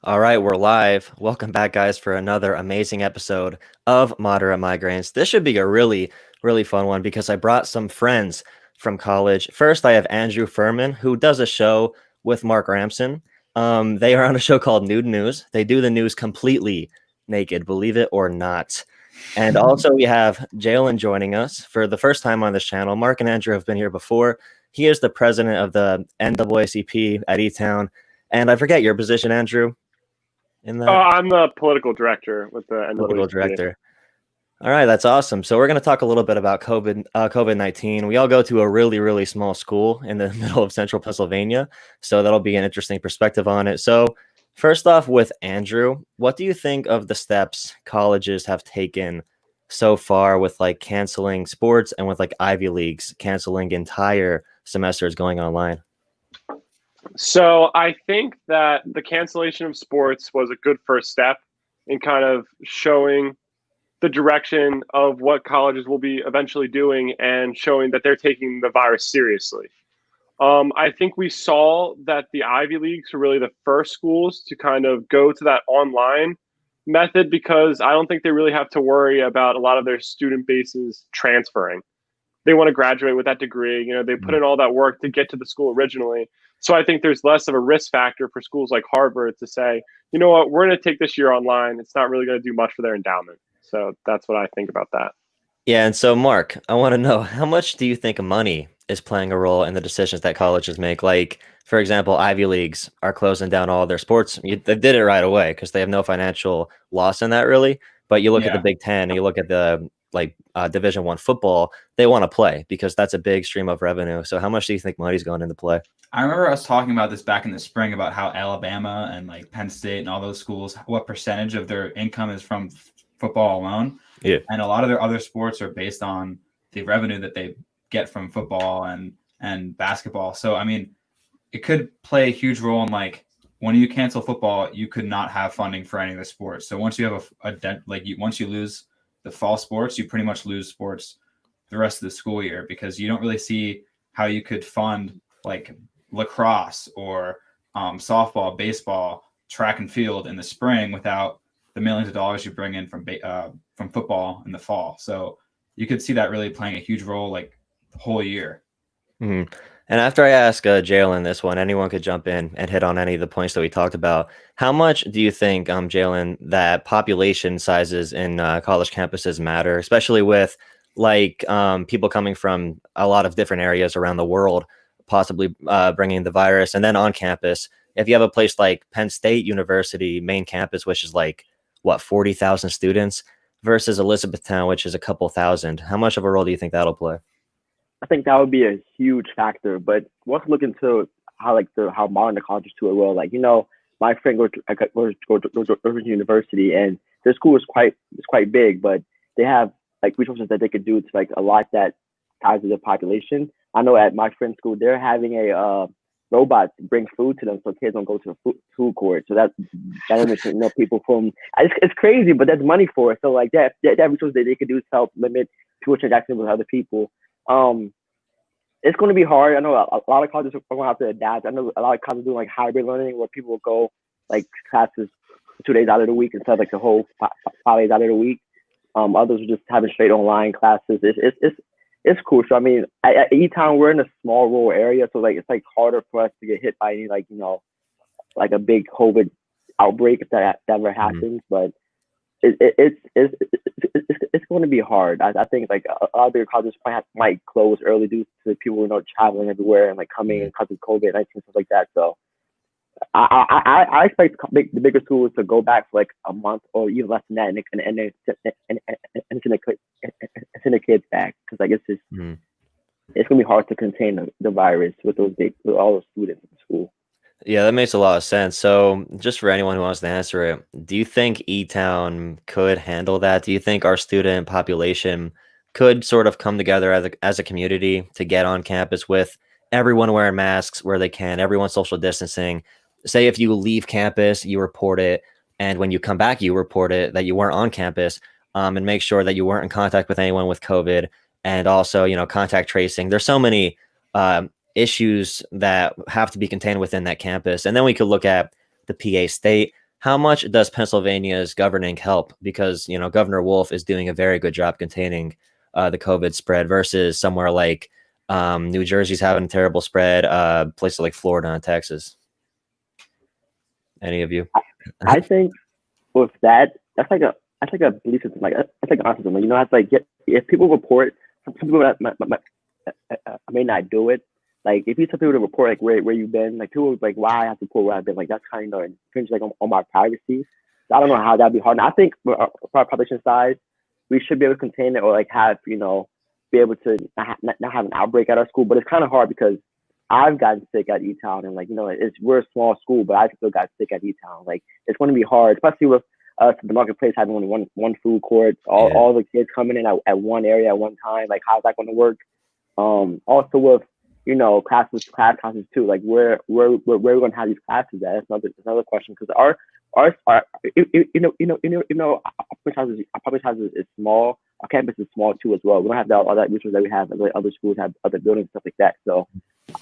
All right, we're live. Welcome back, guys, for another amazing episode of Moderate Migraines. This should be a really fun one because I brought some friends from college. First, I have Andrew Furman, who does a show with Mark Ramson. They are on a show called Nude News. They do the news completely naked, believe it or not. And also, we have Jalen joining us for the first time on this channel. Mark and Andrew have been here before. He is the president of the NAACP at E-Town. And I forget your position, Andrew, in Oh, that. I'm the political director with the Political NAACP. director. All right, that's awesome. So we're going to talk a little bit about COVID-19. We all go to a really small school in the middle of central Pennsylvania, so that'll be an interesting perspective on it. So first off, with Andrew, what do you think of the steps colleges have taken so far with like canceling sports and with like Ivy Leagues canceling entire semesters going online? So I think that the cancellation of sports was a good first step in kind of showing the direction of what colleges will be eventually doing and showing that they're taking the virus seriously. I think we saw that the Ivy Leagues were really the first schools to kind of go to that online method because I don't think they really have to worry about a lot of their student bases transferring. They want to graduate with that degree. You know, they put in all that work to get to the school originally. So I think there's less of a risk factor for schools like Harvard to say, you know what, we're going to take this year online. It's not really going to do much for their endowment. So that's what I think about that. Yeah, and so Mark, I want to know how much do you think money is playing a role in the decisions that colleges make? Like, for example, Ivy Leagues are closing down all their sports. They did it right away because they have no financial loss in that, really. But you look at the Yeah. Big Ten and you look at the Division I football, they want to play because that's a big stream of revenue. So how much do you think money's going into play? I remember us talking about this back in the spring about how Alabama and like Penn State and all those schools, what percentage of their income is from football alone. Yeah. And a lot of their other sports are based on the revenue that they get from football and basketball. So, I mean, it could play a huge role in like when you cancel football, you could not have funding for any of the sports. So once you have once you lose the fall sports, you pretty much lose sports the rest of the school year because you don't really see how you could fund like lacrosse or softball, baseball, track and field in the spring without the millions of dollars you bring in from football in the fall. So you could see that really playing a huge role like the whole year. Mm-hmm. And after I ask Jalen this one, anyone could jump in and hit on any of the points that we talked about. How much do you think, Jalen, that population sizes in college campuses matter, especially with like people coming from a lot of different areas around the world, possibly bringing the virus, and then on campus, if you have a place like Penn State University main campus, which is like what 40,000 students, versus Elizabethtown, which is a couple thousand, how much of a role do you think that'll play? I think that would be a huge factor. But once look into how modern the colleges to it will, my friend goes to university, and their school is quite big, but they have like resources that they could do to like allot that size of the population. I know at my friend's school they're having a robot bring food to them so kids don't go to the food court. So that makes people from it's crazy, but that's money for it. So like that resources that they could do to help limit people transacting with other people. It's going to be hard. I know a lot of colleges are going to have to adapt. I know a lot of colleges doing like hybrid learning where people will go like classes 2 days out of the week instead of like the whole 5 days out of the week. Others are just having straight online classes. It's cool. So I mean, at E-Town, we're in a small rural area, so like it's like harder for us to get hit by any like a big COVID outbreak if that ever happens. But it's going to be hard. I think like a lot of bigger colleges might close early due to people traveling everywhere and like coming in because of COVID-19 stuff like that. So I expect the bigger schools to go back for like a month or even less than that, and send the kids back because like it's just it's gonna be hard to contain the virus with all those students in school. Yeah, that makes a lot of sense. So, just for anyone who wants to answer it, do you think E-Town could handle that? Do you think our student population could sort of come together as a community to get on campus with everyone wearing masks where they can, everyone social distancing? Say if you leave campus, you report it, and when you come back, you report it that you weren't on campus, and make sure that you weren't in contact with anyone with COVID, and also, contact tracing. There's so many issues that have to be contained within that campus. And then we could look at the PA State how much does Pennsylvania's governing help? Because, Governor Wolf is doing a very good job containing the COVID spread versus somewhere like New Jersey's having a terrible spread, places like Florida and Texas. Any of you? I think with that's like a belief system. Like that's like autism. It's like if people report, some people that may not do it. Like if you tell people to report like where you've been, like people like why I have to report where I've been. Like that's kind of infringes like on my privacy. So I don't know how that'd be hard. And I think for our population size, we should be able to contain it or like have be able to not have an outbreak at our school. But it's kind of hard because I've gotten sick at E-Town and we're a small school, but I still got sick at E-Town. Like it's going to be hard, especially with the marketplace having only one food court, all the kids coming in at one area at one time. Like how's that going to work? Also with class classes too. Like where we're going to have these classes at? That's another question because our public house is small. Our campus is small too as well. We don't have all that resources that we have. Other schools have other buildings and stuff like that. So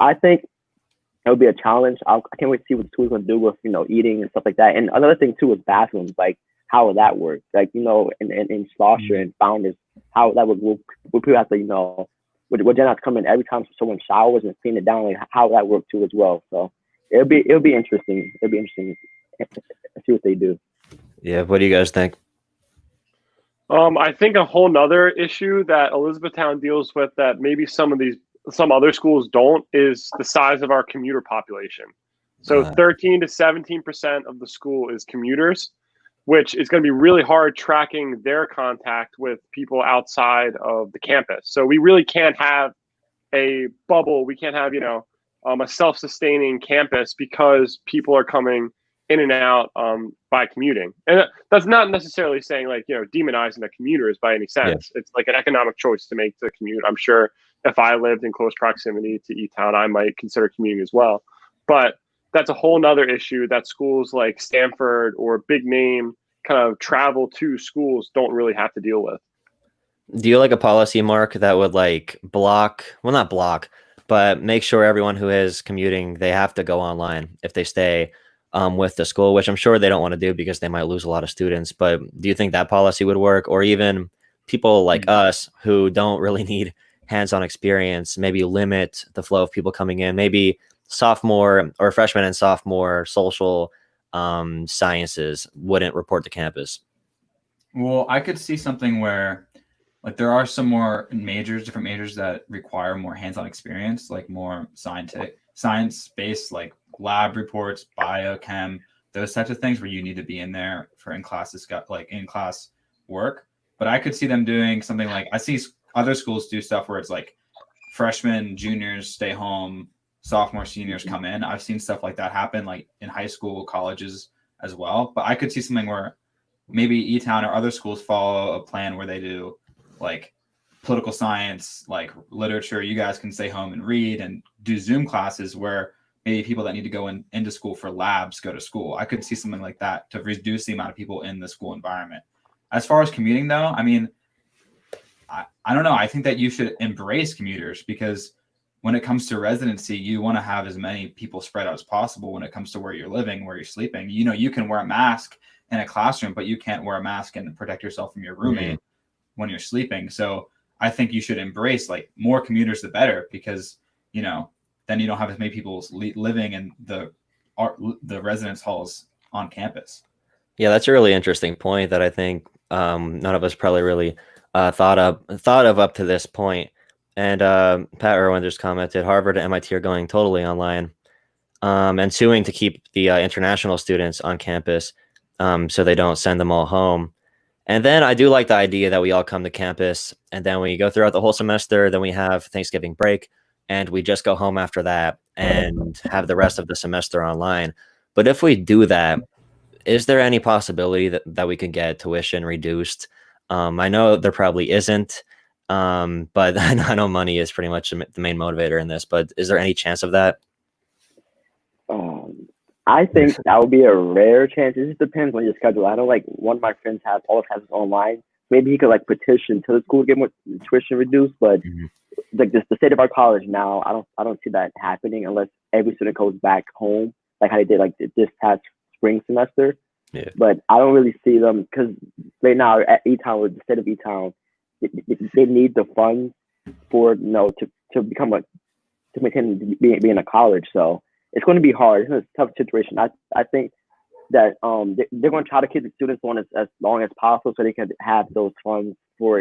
I think it would be a challenge. I can't wait to see what the school's going to do with eating and stuff like that. And another thing too is bathrooms. Like how will that work? Like in Schlosser and Founders, how that would will people have to would Jen have to come in every time someone showers and clean it down? Like how will that work too as well? So it'll be interesting. It'll be interesting to see what they do. Yeah, what do you guys think? I think a whole nother issue that Elizabethtown deals with that maybe some other schools don't is the size of our commuter population. So 13 to 17% of the school is commuters, which is going to be really hard tracking their contact with people outside of the campus. So we really can't have a bubble. We can't have, a self-sustaining campus because people are coming in and out by commuting. And that's not necessarily saying demonizing the commuters by any sense. Yeah. It's like an economic choice to make the commute. I'm sure if I lived in close proximity to E-Town, I might consider commuting as well. But that's a whole nother issue that schools like Stanford or big name kind of travel to schools don't really have to deal with. Do you like a policy, Mark, that would not block, but make sure everyone who is commuting, they have to go online if they stay with the school, which I'm sure they don't want to do because they might lose a lot of students. But do you think that policy would work? Or even people like us who don't really need hands-on experience, maybe limit the flow of people coming in, maybe sophomore or freshman and sophomore social sciences wouldn't report to campus? Well, I could see something where there are some more different majors that require more hands-on experience, like more science-based, like lab reports, biochem, those types of things where you need to be in there for in-class work. But I could see them doing something like, I see other schools do stuff where it's like freshmen, juniors stay home, sophomore, seniors come in. I've seen stuff like that happen like in high school, colleges as well. But I could see something where maybe E-Town or other schools follow a plan where they do like political science, like literature. You guys can stay home and read and do Zoom classes where maybe people that need to go into school for labs go to school. I could see something like that to reduce the amount of people in the school environment. As far as commuting though, I mean, I don't know. I think that you should embrace commuters because when it comes to residency, you want to have as many people spread out as possible when it comes to where you're living, where you're sleeping. You can wear a mask in a classroom, but you can't wear a mask and protect yourself from your roommate when you're sleeping. So I think you should embrace more commuters, the better, because, then you don't have as many people living in the residence halls on campus. Yeah, that's a really interesting point that I think none of us probably really thought of up to this point. And Pat Irwin just commented, Harvard and MIT are going totally online and suing to keep the international students on campus so they don't send them all home. And then I do like the idea that we all come to campus and then we go throughout the whole semester. Then we have Thanksgiving break and we just go home after that and have the rest of the semester online. But if we do that, is there any possibility that we can get tuition reduced? I know there probably isn't, but I know money is pretty much the main motivator in this. But is there any chance of that? I think that would be a rare chance. It just depends on your schedule. I know one of my friends has all his classes online. Maybe he could petition to the school to get more tuition reduced, but the state of our college now, I don't see that happening unless every student goes back home, like how they did this past spring semester. Yeah. But I don't really see them because right now at E-Town, with the state of E-Town, they need the funds for to become to maintain being a college. So it's going to be hard. It's a tough situation. I think that they're going to try to keep the students on as long as possible so they can have those funds for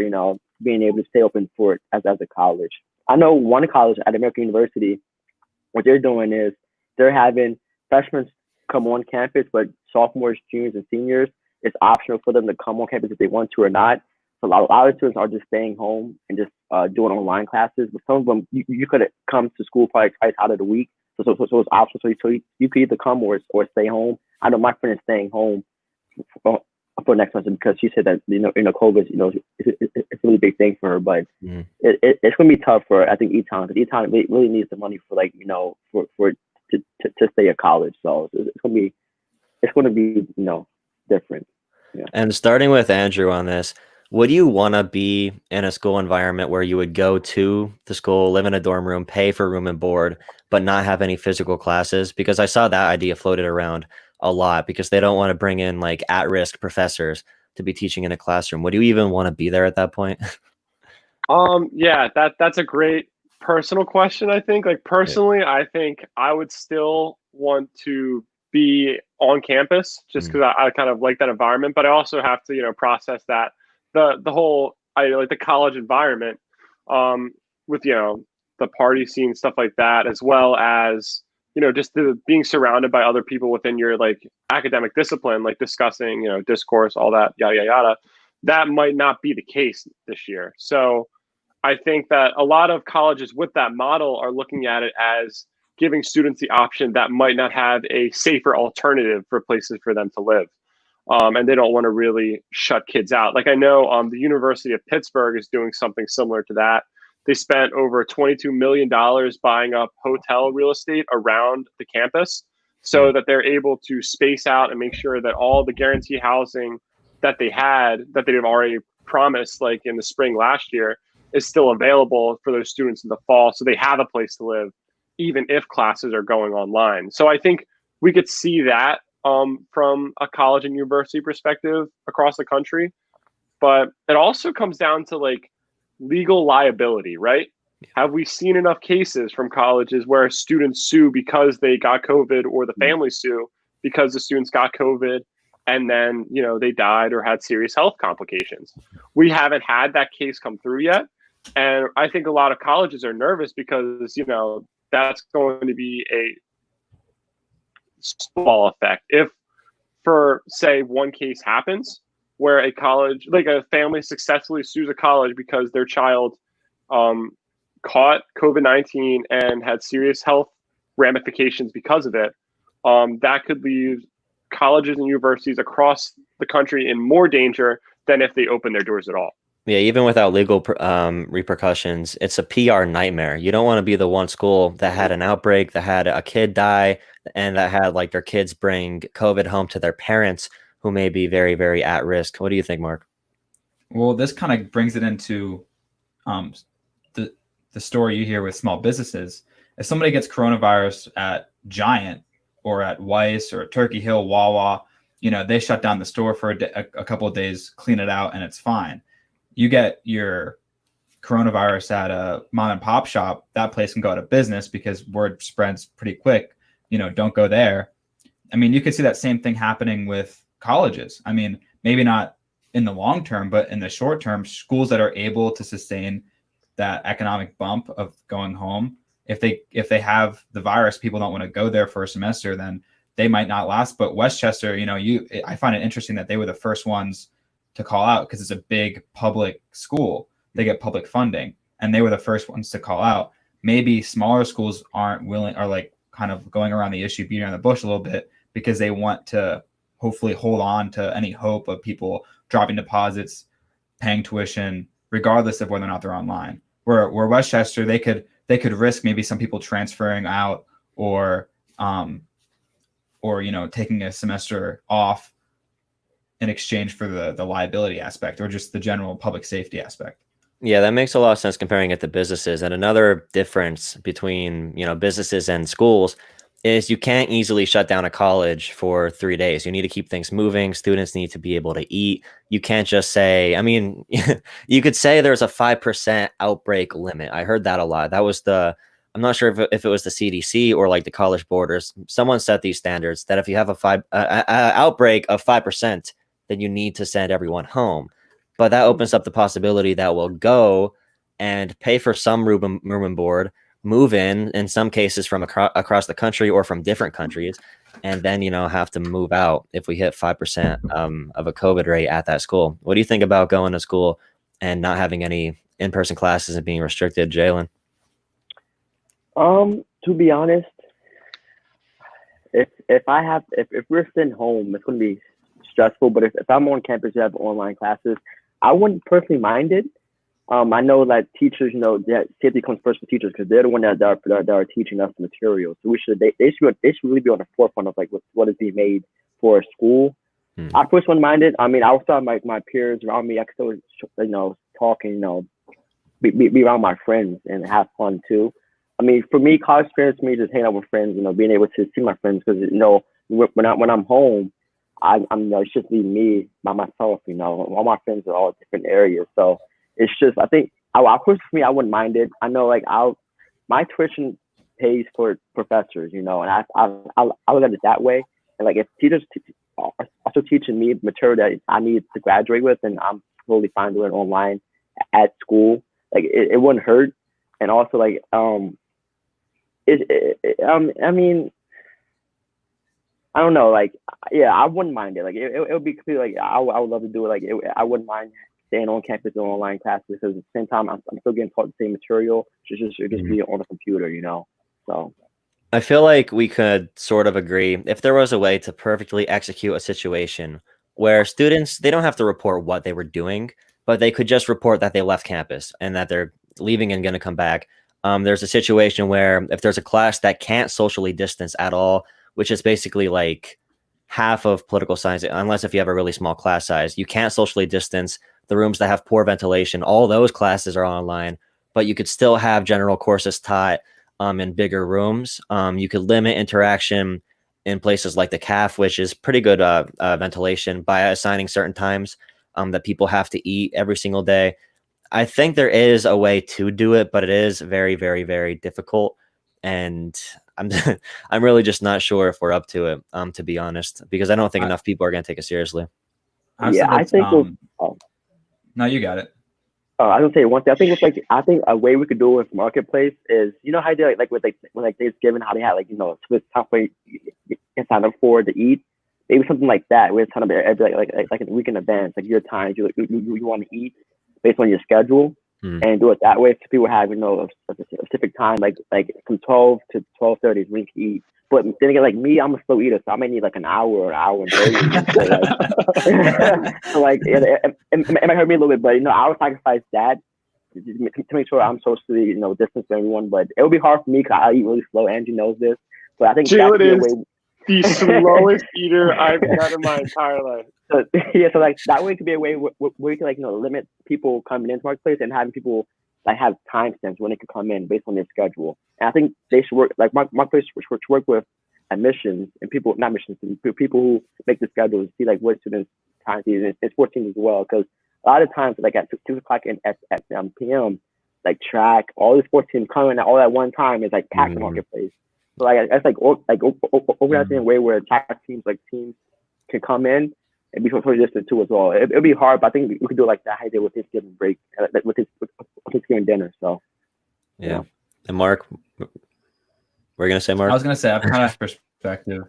being able to stay open for it as a college. I know one college at American University, what they're doing is they're having freshmen come on campus, but sophomores, juniors, and seniors, it's optional for them to come on campus if they want to or not. So a lot of students are just staying home and just doing online classes. But some of them, you could come to school probably twice out of the week. So it's optional. So you could either come or stay home. I know my friend is staying home for next semester because she said that COVID it's a really big thing for her. But it's gonna be tough for I think E-Town because E-Town really needs the money for to stay at college. So it's gonna be different. Yeah. And starting with Andrew on this, would you want to be in a school environment where you would go to the school, live in a dorm room, pay for room and board, but not have any physical classes? Because I saw that idea floated around a lot because they don't want to bring in like at-risk professors to be teaching in a classroom. Would you even want to be there at that point? Yeah, that's a great personal question. I think, like personally, I think I would still want to be on campus just because I kind of like that environment. But I also have to, process that the whole I like the college environment with the party scene stuff like that, as well as just being surrounded by other people within your like academic discipline, like discussing discourse, all that yada yada yada. That might not be the case this year. So I think that a lot of colleges with that model are looking at it as giving students the option that might not have a safer alternative for places for them to live. And they don't want to really shut kids out. Like I know the University of Pittsburgh is doing something similar to that. They spent over $22 million buying up hotel real estate around the campus so that they're able to space out and make sure that all the guaranteed housing that they've already promised, like in the spring last year, is still available for those students in the fall. So they have a place to live, even if classes are going online. So I think we could see that from a college and university perspective across the country. But it also comes down to like legal liability, right? Have we seen enough cases from colleges where students sue because they got COVID, or the families sue because the students got COVID and then, they died or had serious health complications? We haven't had that case come through yet. And I think a lot of colleges are nervous because, that's going to be a small effect. If, for say, one case happens where a college, like a family successfully sues a college because their child caught COVID-19 and had serious health ramifications because of it, that could leave colleges and universities across the country in more danger than if they open their doors at all. Yeah, even without legal repercussions, it's a PR nightmare. You don't want to be the one school that had an outbreak, that had a kid die, and that had like their kids bring COVID home to their parents who may be very, very at risk. What do you think, Mark? Well, this kind of brings it into the story you hear with small businesses. If somebody gets coronavirus at Giant or at Weiss or at Turkey Hill, Wawa, they shut down the store for a couple of days, clean it out, and it's fine. You get your coronavirus at a mom and pop shop, that place can go out of business because word spreads pretty quick. Don't go there. I mean, you could see that same thing happening with colleges. I mean, maybe not in the long term, but in the short term, schools that are able to sustain that economic bump of going home, if they have the virus, people don't want to go there for a semester, then they might not last. But Westchester, I find it interesting that they were the first ones to call out because it's a big public school. They get public funding, and they were the first ones to call out. Maybe smaller schools aren't willing, or like kind of going around the issue, beating around the bush a little bit, because they want to hopefully hold on to any hope of people dropping deposits, paying tuition, regardless of whether or not they're online. Where Westchester, they could risk maybe some people transferring out or taking a semester off in exchange for the liability aspect or just the general public safety aspect. Yeah, that makes a lot of sense comparing it to businesses. And another difference between, businesses and schools is you can't easily shut down a college for 3 days. You need to keep things moving. Students need to be able to eat. You can't just say, I mean, you could say there's a 5% outbreak limit. I heard that a lot. That was I'm not sure if it was the CDC or like the college boarders. Someone set these standards that if you have a outbreak of 5%, then you need to send everyone home. But that opens up the possibility that we'll go and pay for some room and board, move in some cases from across the country or from different countries, and then have to move out if we hit 5% of a COVID rate at that school. What do you think about going to school and not having any in-person classes and being restricted, Jalen? To be honest, if we're sitting home, it's gonna be stressful. But if I'm on campus, you have online classes, I wouldn't personally mind it. I know that teachers, that safety comes first for teachers because they're the one that are teaching us the material. So they should really be on the forefront of like what is being made for school. I first wouldn't mind it. I mean, I was talking like my peers around me. I could still, talking, be around my friends and have fun too. I mean, for me, college experience for me just hanging out with friends, being able to see my friends because when I'm home, I'm it's just me by myself. All my friends are all different areas, so it's just I think for me I wouldn't mind it. I know like my tuition pays for professors, and I look at it that way. And like if teachers are also teaching me material that I need to graduate with, and I'm totally fine doing it online at school. Like it wouldn't hurt, and also like I mean, I don't know, like, yeah, I wouldn't mind it. Like, it would be completely, like, I would love to do it. Like, I wouldn't mind staying on campus and online classes because at the same time, I'm still getting taught the same material. It's just be on the computer, So I feel like we could sort of agree if there was a way to perfectly execute a situation where students, they don't have to report what they were doing, but they could just report that they left campus and that they're leaving and going to come back. There's a situation where if there's a class that can't socially distance at all, which is basically like half of political science, unless if you have a really small class size, you can't socially distance. The rooms that have poor ventilation, all those classes are online, but you could still have general courses taught in bigger rooms. You could limit interaction in places like the CAF, which is pretty good ventilation, by assigning certain times that people have to eat every single day. I think there is a way to do it, but it is very, very, very difficult. And I'm I'm really just not sure if we're up to it, to be honest, because I don't think enough people are going to take it seriously. I think no, you got it. I was gonna say one thing. I think a way we could do it with Marketplace is how they like with Thanksgiving, how they had Swiss time where you can sign up for to eat. Maybe something like that where it's kind of every like a week in advance, like your time you want to eat based on your schedule, and do it that way. So people have a specific time, like from 12 to 12:30 is when you can eat. But then again, like me, I'm a slow eater, so I might need like an hour or an hour and 30. So like it might hurt me a little bit, but I would sacrifice that to make sure I'm socially distance from everyone. But it would be hard for me because I eat really slow. Angie knows this, but I think Jalen is the slowest eater I've met in my entire life. So like that way could be a way where you can limit people coming into Marketplace and having people like have timestamps when they can come in based on their schedule. And I think they should work like Marketplace should work with admissions and people, not admissions, people who make the schedules, see like what students time is. It's 14 as well, because a lot of times like at 2 o'clock at p.m. like track, all the sports teams coming all at one time is like packed the Marketplace. So like that's like organizing in a way where track teams can come in and be totally distant too as well. It'll be hard, but I think we could do it like that. How they did with Thanksgiving break, with Thanksgiving dinner. So yeah. And Mark, we're gonna say Mark. I was gonna say I've kind of perspective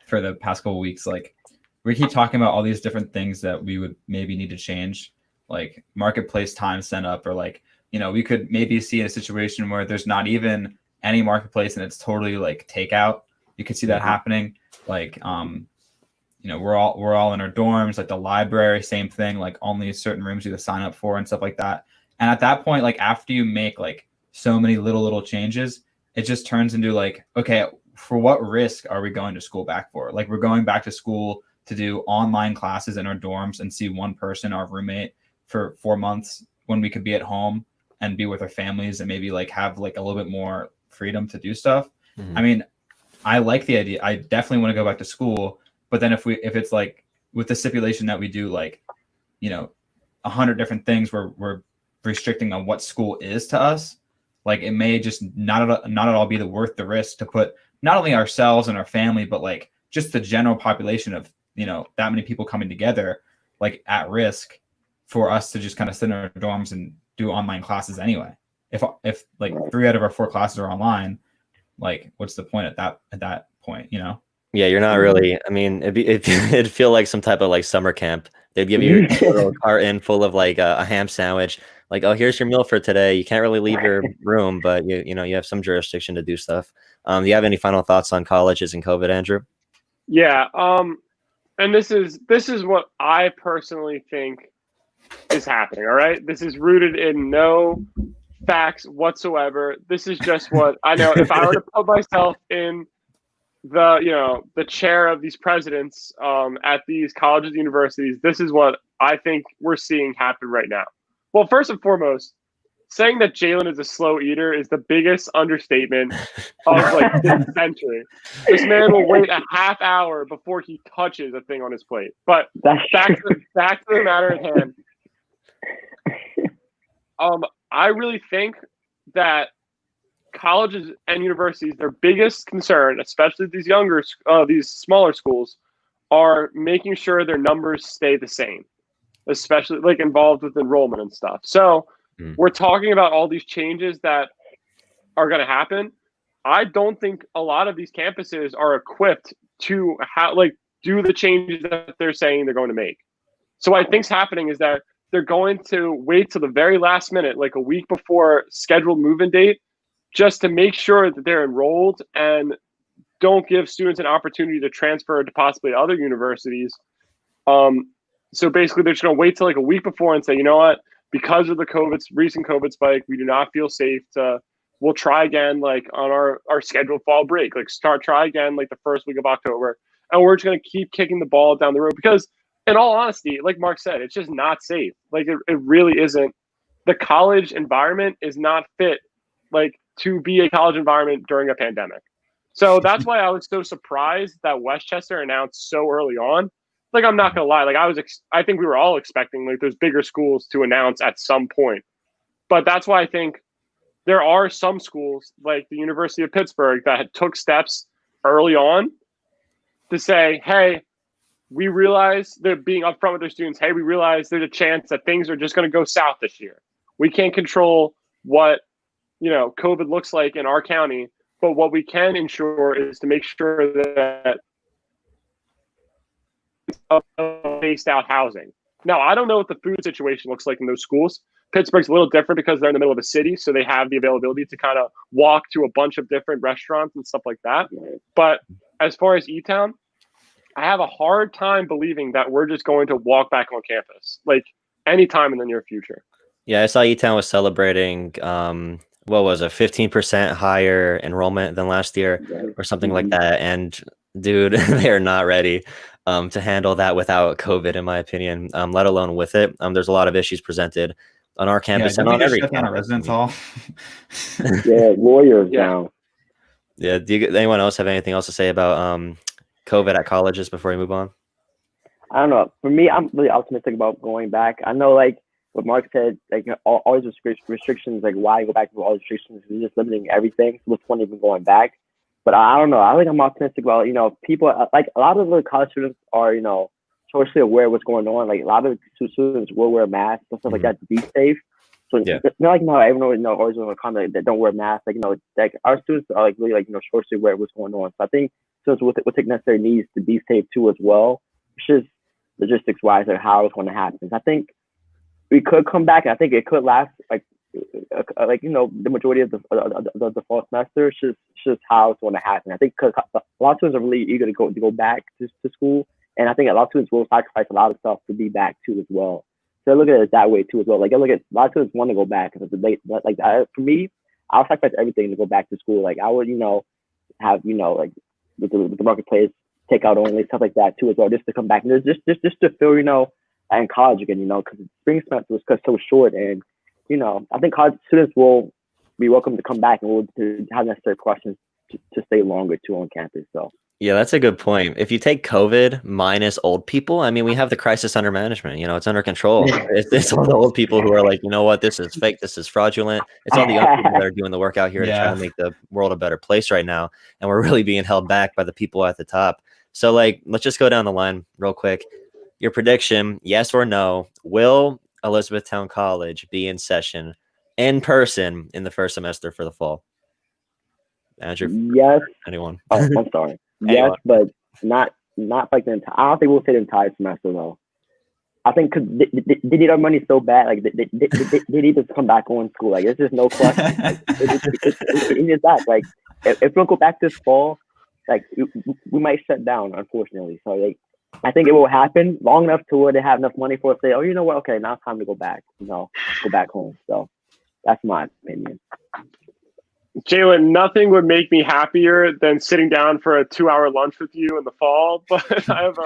for the past couple of weeks. Like we keep talking about all these different things that we would maybe need to change, like Marketplace time set up, or like we could maybe see a situation where there's not even any Marketplace and it's totally like takeout. You could see that happening. Like we're all in our dorms, like the library, same thing, like only certain rooms you have to sign up for and stuff like that. And at that point, like after you make like so many little changes, it just turns into like, okay, for what risk are we going to school back for? Like we're going back to school to do online classes in our dorms and see one person, our roommate, for 4 months when we could be at home and be with our families and maybe like have like a little bit more freedom to do stuff. I mean, I like the idea. I definitely want to go back to school. But then if it's like with the stipulation that we do like, 100 different things where we're restricting on what school is to us, like it may just not at all be worth the risk to put not only ourselves and our family, but like just the general population of, that many people coming together, like at risk for us to just kind of sit in our dorms and do online classes anyway. If like 3 out of our 4 classes are online, like what's the point at that point, Yeah, you're not really. I mean, it'd feel like some type of like summer camp. They'd give you a little carton full of like a ham sandwich. Like, oh, here's your meal for today. You can't really leave your room, but you have some jurisdiction to do stuff. Do you have any final thoughts on colleges and COVID, Andrew? Yeah. And this is what I personally think is happening. All right. This is rooted in no facts whatsoever. This is just what I know. If I were to put myself in the chair of these presidents at these colleges and universities, this is what I think we're seeing happen right now. Well, first and foremost, saying that Jalen is a slow eater is the biggest understatement of like this century. This man will wait a half hour before he touches a thing on his plate. But back to the matter at hand. I really think that colleges and universities, their biggest concern, especially these smaller schools, are making sure their numbers stay the same, especially like involved with enrollment and stuff. So we're talking about all these changes that are going to happen. I don't think a lot of these campuses are equipped to do the changes that they're saying they're going to make. So what I think's happening is that they're going to wait till the very last minute, like a week before scheduled move-in date, just to make sure that they're enrolled and don't give students an opportunity to transfer to possibly other universities. So basically, they're just going to wait till like a week before and say, you know what, because of the recent COVID spike, we do not feel safe we'll try again like on our scheduled fall break, like try again like the first week of October. And we're just going to keep kicking the ball down the road because in all honesty, like Mark said, it's just not safe. Like it really isn't. The college environment is not fit like to be a college environment during a pandemic. So that's why I was so surprised that Westchester announced so early on. Like, I'm not going to lie. Like I think we were all expecting like those bigger schools to announce at some point. But that's why I think there are some schools like the University of Pittsburgh that took steps early on to say, hey, we realize they're being upfront with their students. Hey, we realize there's a chance that things are just going to go south this year. We can't control what, COVID looks like in our county, but what we can ensure is to make sure that spaced out housing. Now, I don't know what the food situation looks like in those schools. Pittsburgh's a little different because they're in the middle of a city, so they have the availability to kind of walk to a bunch of different restaurants and stuff like that. But as far as E-Town, I have a hard time believing that we're just going to walk back on campus like anytime in the near future. Yeah, I saw E-Town was celebrating, what was it, 15% higher enrollment than last year or something like that. And dude, they are not ready to handle that without COVID, in my opinion, let alone with it. There's a lot of issues presented on our campus and on every campus. Residence hall. Yeah, lawyers now. Yeah. Anyone else have anything else to say about COVID at colleges before we move on? I don't know. For me, I'm really optimistic about going back. I know, like what Mark said, like all these restrictions, like why go back to all restrictions? We're just limiting everything. So what's the point even going back? But I don't know. I'm optimistic about, people, like a lot of the college students are, socially aware of what's going on. Like a lot of students will wear masks and stuff like that to be safe. So it's not like, everyone always want to comment that don't wear masks. Like, like our students are like really like, socially aware of what's going on. So I think students will take necessary needs to be safe too as well. It's just logistics wise, like how it's going to happen. I think we could come back. I think it could last like the majority of the fall semester. It's just how it's going to happen. I think because a lot of students are really eager to go back to school, and I think a lot of students will sacrifice a lot of stuff to be back too as well. So I look at it that way too as well. Like I look at a lot of students want to go back because it's late. But for me, I'll sacrifice everything to go back to school. Like I would, have like with the marketplace takeout only stuff like that too as well, just to come back and just to feel in college again. Because spring semester was cut so short, and I think college students will be welcome to come back and will have necessary questions to stay longer too on campus. So Yeah, that's a good point. If you take COVID minus old people, I mean, we have the crisis under management. It's under control. It's all the old people who are like, you know what, this is fake, this is fraudulent. It's all the young people that are doing the work out here to try to make the world a better place right now. And we're really being held back by the people at the top. So, like, let's just go down the line real quick. Your prediction, yes or no, will Elizabethtown College be in session in person in the first semester for the fall? Andrew? Yes. Anyone? Oh, I'm sorry. Yes, but not like the entire. I don't think we'll say the entire semester though. I think because they need our money so bad, like they need to come back on school. Like, there's just no question. Like, it's just that. Like, if we don't go back this fall, like we might shut down, unfortunately. So like, I think it will happen long enough to where they have enough money for us to say, oh, you know what? Okay, now it's time to go back. Go back home. So that's my opinion. Jalen, nothing would make me happier than sitting down for a 2-hour lunch with you in the fall. But I have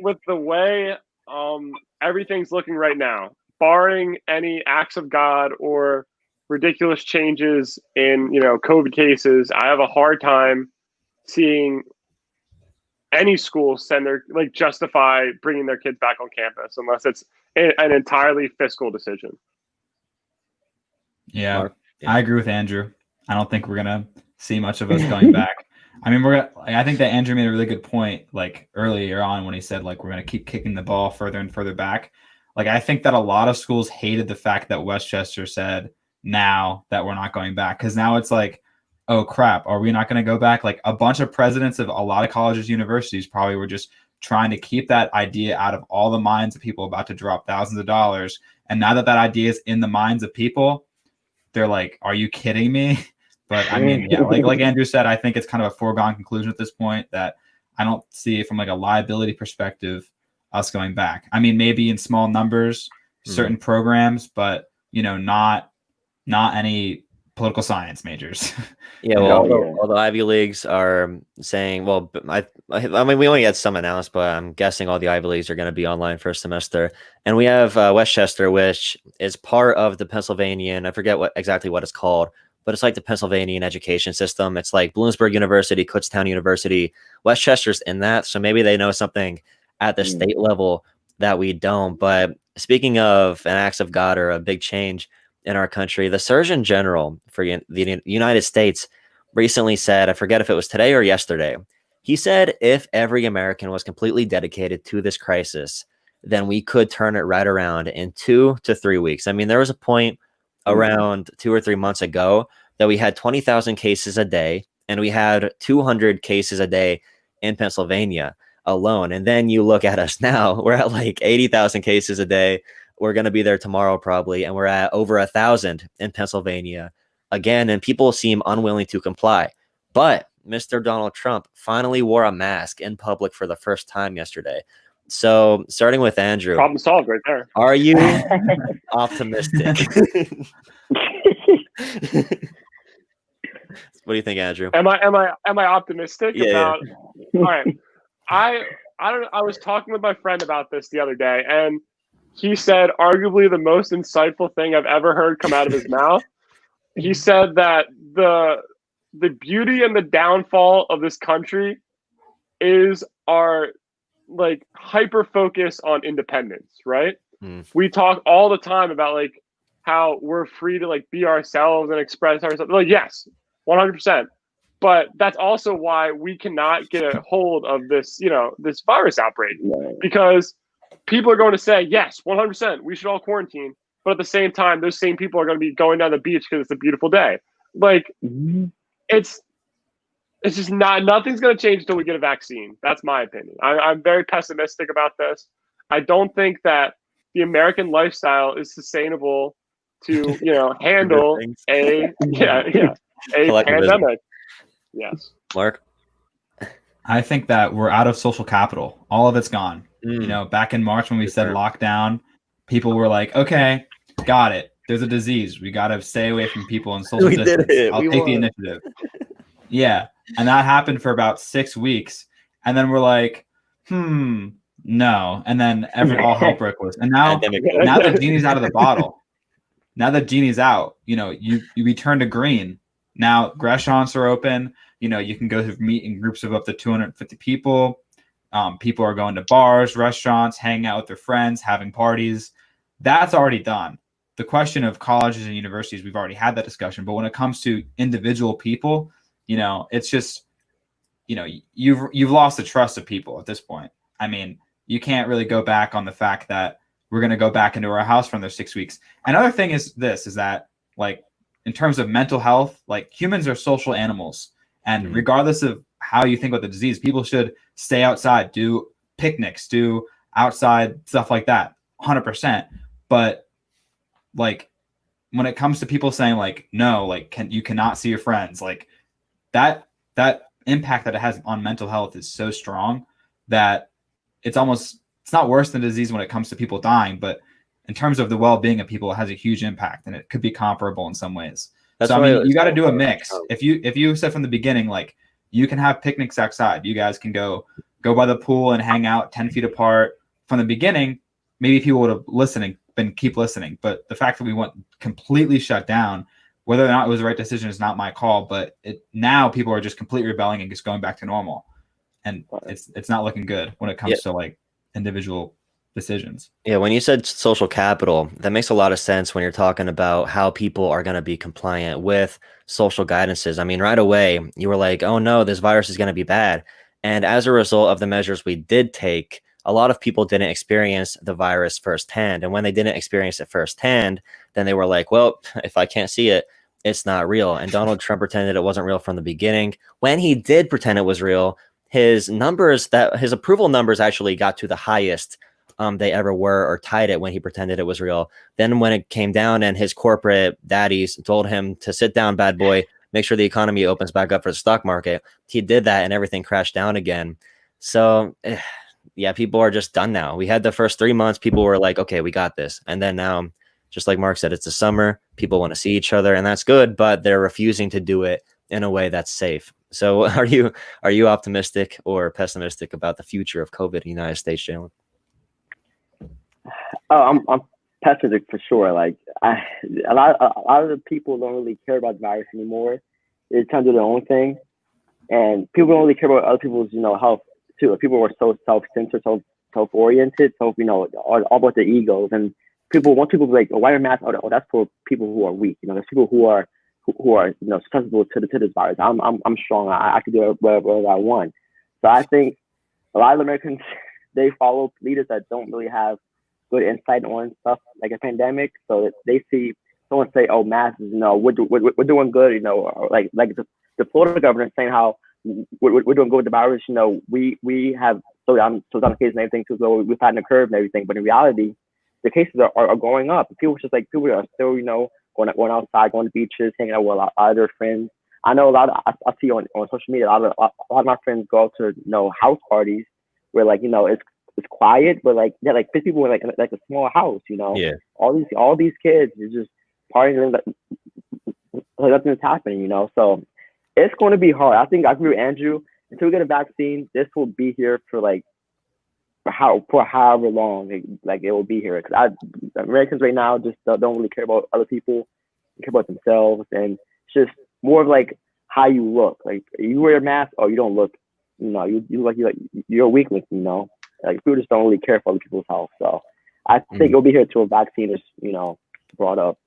with the way everything's looking right now, barring any acts of God or ridiculous changes in COVID cases, I have a hard time seeing any school justify bringing their kids back on campus unless it's an entirely fiscal decision. Yeah. Mark? Yeah. I agree with Andrew. I don't think we're gonna see much of us going back. I mean, I think that Andrew made a really good point, like earlier on when he said like we're gonna keep kicking the ball further and further back. Like, I think that a lot of schools hated the fact that Westchester said now that we're not going back, because now it's like, oh crap, are we not going to go back? Like, a bunch of presidents of a lot of colleges, universities probably were just trying to keep that idea out of all the minds of people about to drop thousands of dollars. And now that idea is in the minds of people, they're like, are you kidding me? But I mean, yeah, like Andrew said, I think it's kind of a foregone conclusion at this point that I don't see from like a liability perspective us going back. I mean, maybe in small numbers, certain programs, but not any political science majors. Yeah, well, all the Ivy Leagues are saying, well, I mean, we only had some announced, but I'm guessing all the Ivy Leagues are going to be online first semester. And we have Westchester, which is part of the Pennsylvanian, I forget exactly what it's called, but it's like the Pennsylvanian education system. It's like Bloomsburg University, Kutztown University. Westchester's in that, so maybe they know something at the state level that we don't. But speaking of an acts of God or a big change in our country, the Surgeon General for the United States recently said, I forget if it was today or yesterday, he said if every American was completely dedicated to this crisis, then we could turn it right around in 2 to 3 weeks. I mean, there was a point around 2 or 3 months ago that we had 20,000 cases a day, and we had 200 cases a day in Pennsylvania alone. And then you look at us now, we're at like 80,000 cases a day. We're going to be there tomorrow probably, and we're at over 1,000 in Pennsylvania again, and people seem unwilling to comply. But Mr. Donald Trump finally wore a mask in public for the first time yesterday. So starting with Andrew. Problem solved right there. Are you optimistic? What do you think, Andrew? Am I optimistic about? Yeah. All right. I don't know. I was talking with my friend about this the other day, and he said arguably the most insightful thing I've ever heard come out of his mouth. He said that the beauty and the downfall of this country is our like hyper focus on independence, right? We talk all the time about like how we're free to like be ourselves and express ourselves. Like, yes, 100%. But that's also why we cannot get a hold of this, this virus outbreak, because people are going to say, yes, 100%, we should all quarantine. But at the same time, those same people are going to be going down the beach because it's a beautiful day. Like, it's just nothing's going to change until we get a vaccine. That's my opinion. I'm very pessimistic about this. I don't think that the American lifestyle is sustainable to, handle a pandemic. Yes. Mark? I think that we're out of social capital. All of it's gone. Back in March when we said lockdown, people were like, okay, got it. There's a disease. We got to stay away from people and social distance. I'll take the initiative. Yeah. And that happened for about 6 weeks. And then we're like, no. And then all hell broke loose. And now the genie's out of the bottle. Now that genie's out, you return to green. Now restaurants are open. You know, you can go to meet in groups of up to 250 people. People are going to bars, restaurants, hanging out with their friends, having parties. That's already done. The question of colleges and universities, we've already had that discussion. But when it comes to individual people, you know, it's just, you know, you've lost the trust of people at this point. I mean, you can't really go back on the fact that we're going to go back into our house for another 6 weeks. Another thing is that, like, in terms of mental health, like, humans are social animals. And regardless of how you think about the disease, people should stay outside, do picnics, do outside stuff like that, 100%. But, like, when it comes to people saying, like, no, like, you cannot see your friends, like, that impact that it has on mental health is so strong that it's not worse than disease when it comes to people dying, but in terms of the well-being of people, it has a huge impact, and it could be comparable in some ways. So I mean, you got to do a mix. If you said from the beginning, like, you can have picnics outside, you guys can go by the pool and hang out 10 feet apart. From the beginning, maybe people would have keep listening. But the fact that we went completely shut down, whether or not it was the right decision is not my call. But now people are just completely rebelling and just going back to normal, and it's not looking good when it comes to, like, individual decisions. Yeah, when you said social capital, that makes a lot of sense when you're talking about how people are going to be compliant with social guidances. I mean, right away, you were like, oh no, this virus is going to be bad. And as a result of the measures we did take, a lot of people didn't experience the virus firsthand. And when they didn't experience it firsthand, then they were like, well, if I can't see it, it's not real. And Donald Trump pretended it wasn't real from the beginning. When he did pretend it was real, his approval numbers actually got to the highest they ever were, or tied it when he pretended it was real. Then when it came down and his corporate daddies told him to sit down, bad boy, make sure the economy opens back up for the stock market, he did that and everything crashed down again. So yeah, people are just done now. We had the first 3 months, people were like, okay, we got this. And then now, just like Mark said, it's the summer, people want to see each other, and that's good, but they're refusing to do it in a way that's safe. So are you optimistic or pessimistic about the future of COVID in the United States, Jalen? Oh, I'm pessimistic for sure. Like, a lot of the people don't really care about the virus anymore. They're trying to do their own thing, and people don't really care about other people's, you know, health too. People are so self-centered, so self-oriented, so, you know, all about their egos. And once people like, oh, wear a mask, oh, that's for people who are weak. You know, there's people who are you know, susceptible to this virus. I'm strong. I can do whatever I want. So I think a lot of Americans, they follow leaders that don't really have good insight on stuff like a pandemic. So that they see someone say, "Oh, masks, you know, we're doing good," you know, or like the Florida governor saying how we're doing good with the virus. You know, we have so down the cases and everything too. So we've had the curve and everything. But in reality, the cases are going up. People are still, you know, going outside, going to beaches, hanging out with a lot of their friends. I know I see on social media, a lot of my friends go to, you know, house parties where, like, you know, it's quiet, but like they're like 50 people in like a small house, you know. Yeah. All these kids are just partying, like nothing's happening, you know. So it's going to be hard. I think I agree with Andrew. Until we get a vaccine, this will be here for however long, like it will be here. Because Americans right now just don't really care about other people, they care about themselves, and it's just more of like how you look. Like, you wear a mask, or you don't look, you know, you look like you're a weakling, you know. Like, people just don't really care for other people's health. So I think it'll be here till a vaccine is, you know, brought up.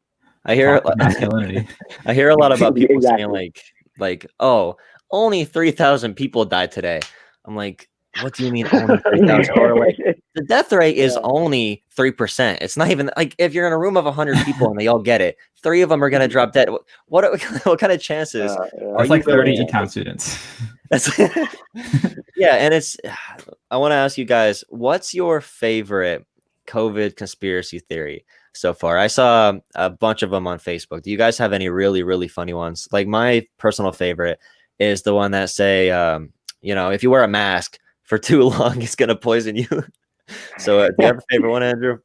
I hear masculinity. I hear a lot about people Exactly. saying like, oh, only 3,000 people died today. I'm like, what do you mean only 3,000? Or like, the death rate is only 3%. It's not even like, if you're in a room of 100 people and they all get it, 3 of them are gonna drop dead. What kind of chances? Are like 30 econ students. Yeah, and I want to ask you guys, what's your favorite COVID conspiracy theory so far? I saw a bunch of them on Facebook. Do you guys have any really, really funny ones? Like, my personal favorite is the one that say, you know, if you wear a mask for too long, it's gonna poison you. So do you have a favorite one, Andrew?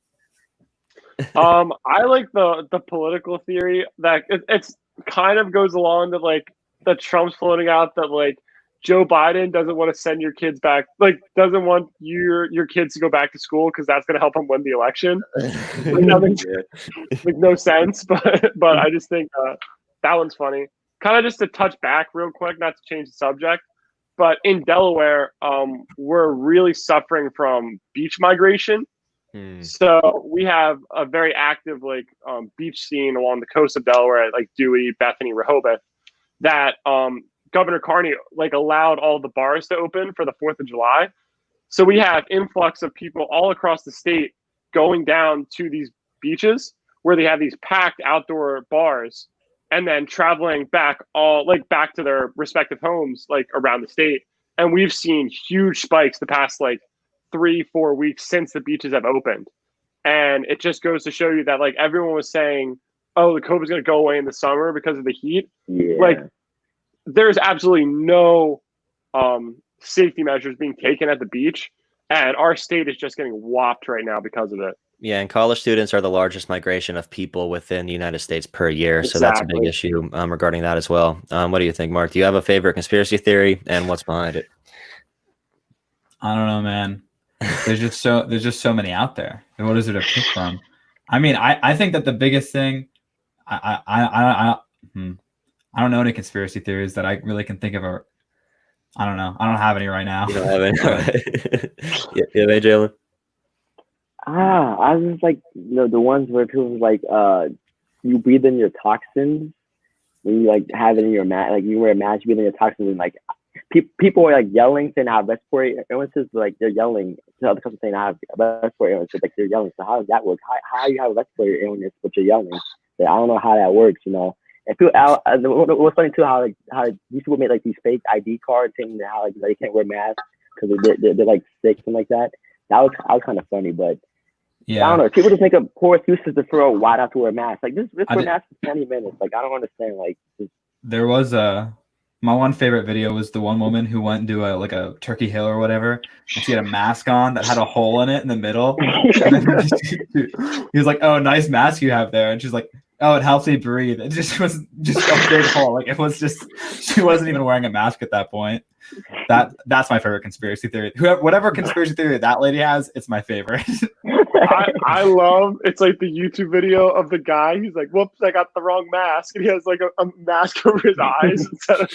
I like the political theory that it's kind of goes along that, like, that Trump's floating out that, like, Joe Biden doesn't want to send your kids back, like, doesn't want your kids to go back to school because that's going to help him win the election. Like, that makes like no sense, but I just think that one's funny kind of just to touch back real quick, not to change the subject, but in Delaware, we're really suffering from beach migration. So we have a very active beach scene along the coast of Delaware, like Dewey, Bethany, Rehoboth, that Governor Carney allowed all the bars to open for the 4th of July. So we have influx of people all across the state going down to these beaches where they have these packed outdoor bars, and then traveling back back to their respective homes around the state. And we've seen huge spikes the past 3-4 weeks since the beaches have opened. And it just goes to show you that everyone was saying, oh, the COVID is going to go away in the summer because of the heat. Yeah. There's absolutely no safety measures being taken at the beach, and our state is just getting whopped right now because of it. Yeah, and college students are the largest migration of people within the United States per year, so that's a big issue regarding that as well. What do you think, Mark? Do you have a favorite conspiracy theory, and what's behind it? I don't know, man. There's just so many out there. And what is it to pick from? I mean, I think that the biggest thing, I don't know any conspiracy theories that I really can think of. I don't know. I don't have any right now. You don't have any, right? Yeah, Jolah. I was the ones where people you breathe in your toxins when you have it in your mask. You wear a mask, you breathe in your toxins, and people are yelling saying I have respiratory illnesses. They're yelling to other people saying I have respiratory illnesses. They're yelling. So how does that work? How you have a respiratory illness but you're yelling? I don't know how that works. And people out. What's funny too, how these people make these fake ID cards saying how they can't wear masks because they're sick and like that. That was kind of funny, but yeah, I don't know. People just make up poor excuses to throw why not to wear a mask. Just wear a mask for 20 minutes. I don't understand. There was my one favorite video was the one woman who went into a Turkey Hill or whatever, and she had a mask on that had a hole in it in the middle. And then he was like, "Oh, nice mask you have there," and she's like, "Oh, it helps me breathe." It just was just a big hole. It was just she wasn't even wearing a mask at that point. That's my favorite conspiracy theory. Whatever conspiracy theory that lady has, it's my favorite. I love it's the YouTube video of the guy. He's like, "Whoops, I got the wrong mask," and he has a mask over his eyes instead of.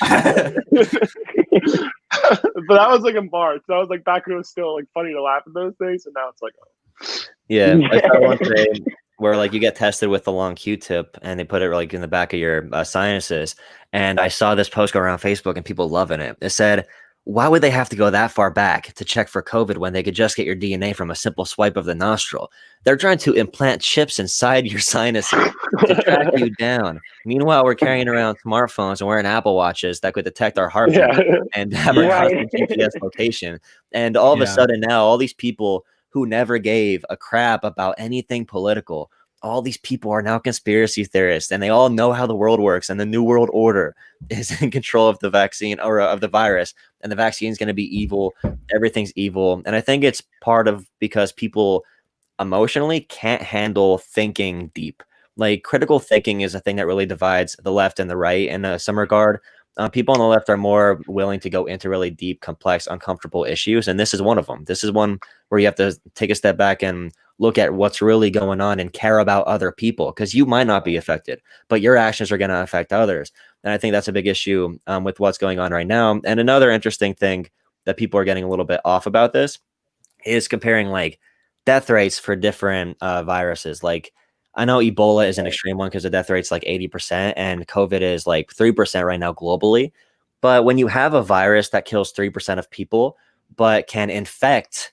But that was in March. That was back when it was still funny to laugh at those things, and now it's oh. Yeah, I saw one today where you get tested with the long Q-tip and they put it in the back of your sinuses. And I saw this post go around Facebook and people loving it. It said, why would they have to go that far back to check for COVID when they could just get your DNA from a simple swipe of the nostril? They're trying to implant chips inside your sinuses to track you down. Meanwhile, we're carrying around smartphones and wearing Apple Watches that could detect our heartbeat and have our constant GPS location. And all of a sudden now, all these people who never gave a crap about anything political, all these people are now conspiracy theorists, and they all know how the world works, and the new world order is in control of the vaccine or of the virus, and the vaccine is going to be evil. Everything's evil. And I think it's part of because people emotionally can't handle thinking deep. Critical thinking is a thing that really divides the left and the right in some regard. People on the left are more willing to go into really deep, complex, uncomfortable issues. And this is one of them. This is one where you have to take a step back and look at what's really going on and care about other people, because you might not be affected, but your actions are going to affect others. And I think that's a big issue with what's going on right now. And another interesting thing that people are getting a little bit off about this is comparing death rates for different viruses. I know Ebola is an extreme one because the death rate's 80% and COVID is 3% right now globally. But when you have a virus that kills 3% of people, but can infect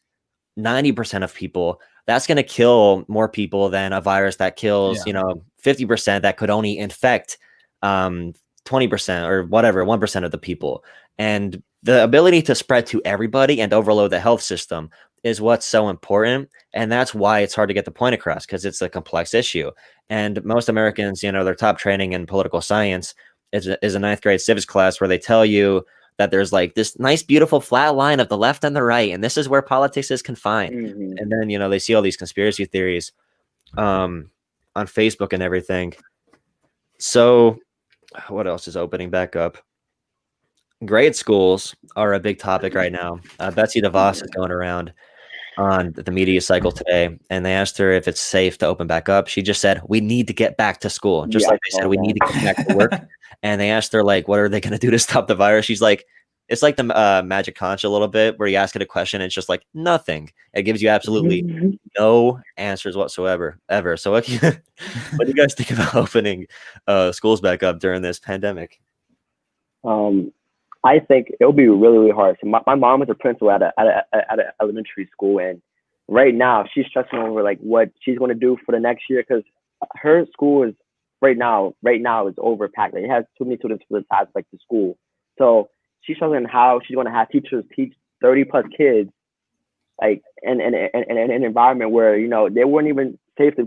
90% of people, that's going to kill more people than a virus that kills, 50% that could only infect 20% or whatever, 1% of the people. And the ability to spread to everybody and overload the health system is what's so important. And that's why it's hard to get the point across, because it's a complex issue. And most Americans, their top training in political science is a ninth grade civics class where they tell you that there's this nice, beautiful flat line of the left and the right. And this is where politics is confined. Mm-hmm. And then, they see all these conspiracy theories on Facebook and everything. So what else is opening back up? Grade schools are a big topic right now. Betsy DeVos is going around on the media cycle today, and they asked her if it's safe to open back up. She just said, "We need to get back to school," just Yeah, like I they said, saw "We need to that. get back to work." And they asked her like, "What are they going to do to stop the virus?" She's like, "It's like the Magic Conch a little bit, where you ask it a question, and it's just like nothing. It gives you absolutely no answers whatsoever, ever." So, what do you guys think about opening schools back up during this pandemic? I think it'll be really, really hard. So my mom is a principal at a elementary school, and right now she's stressing over like what she's going to do for the next year because her school is right now is overpacked. Like, it has too many students for the size of like the school. So she's struggling how she's going to have teachers teach 30 plus kids like in an environment where they weren't even safe to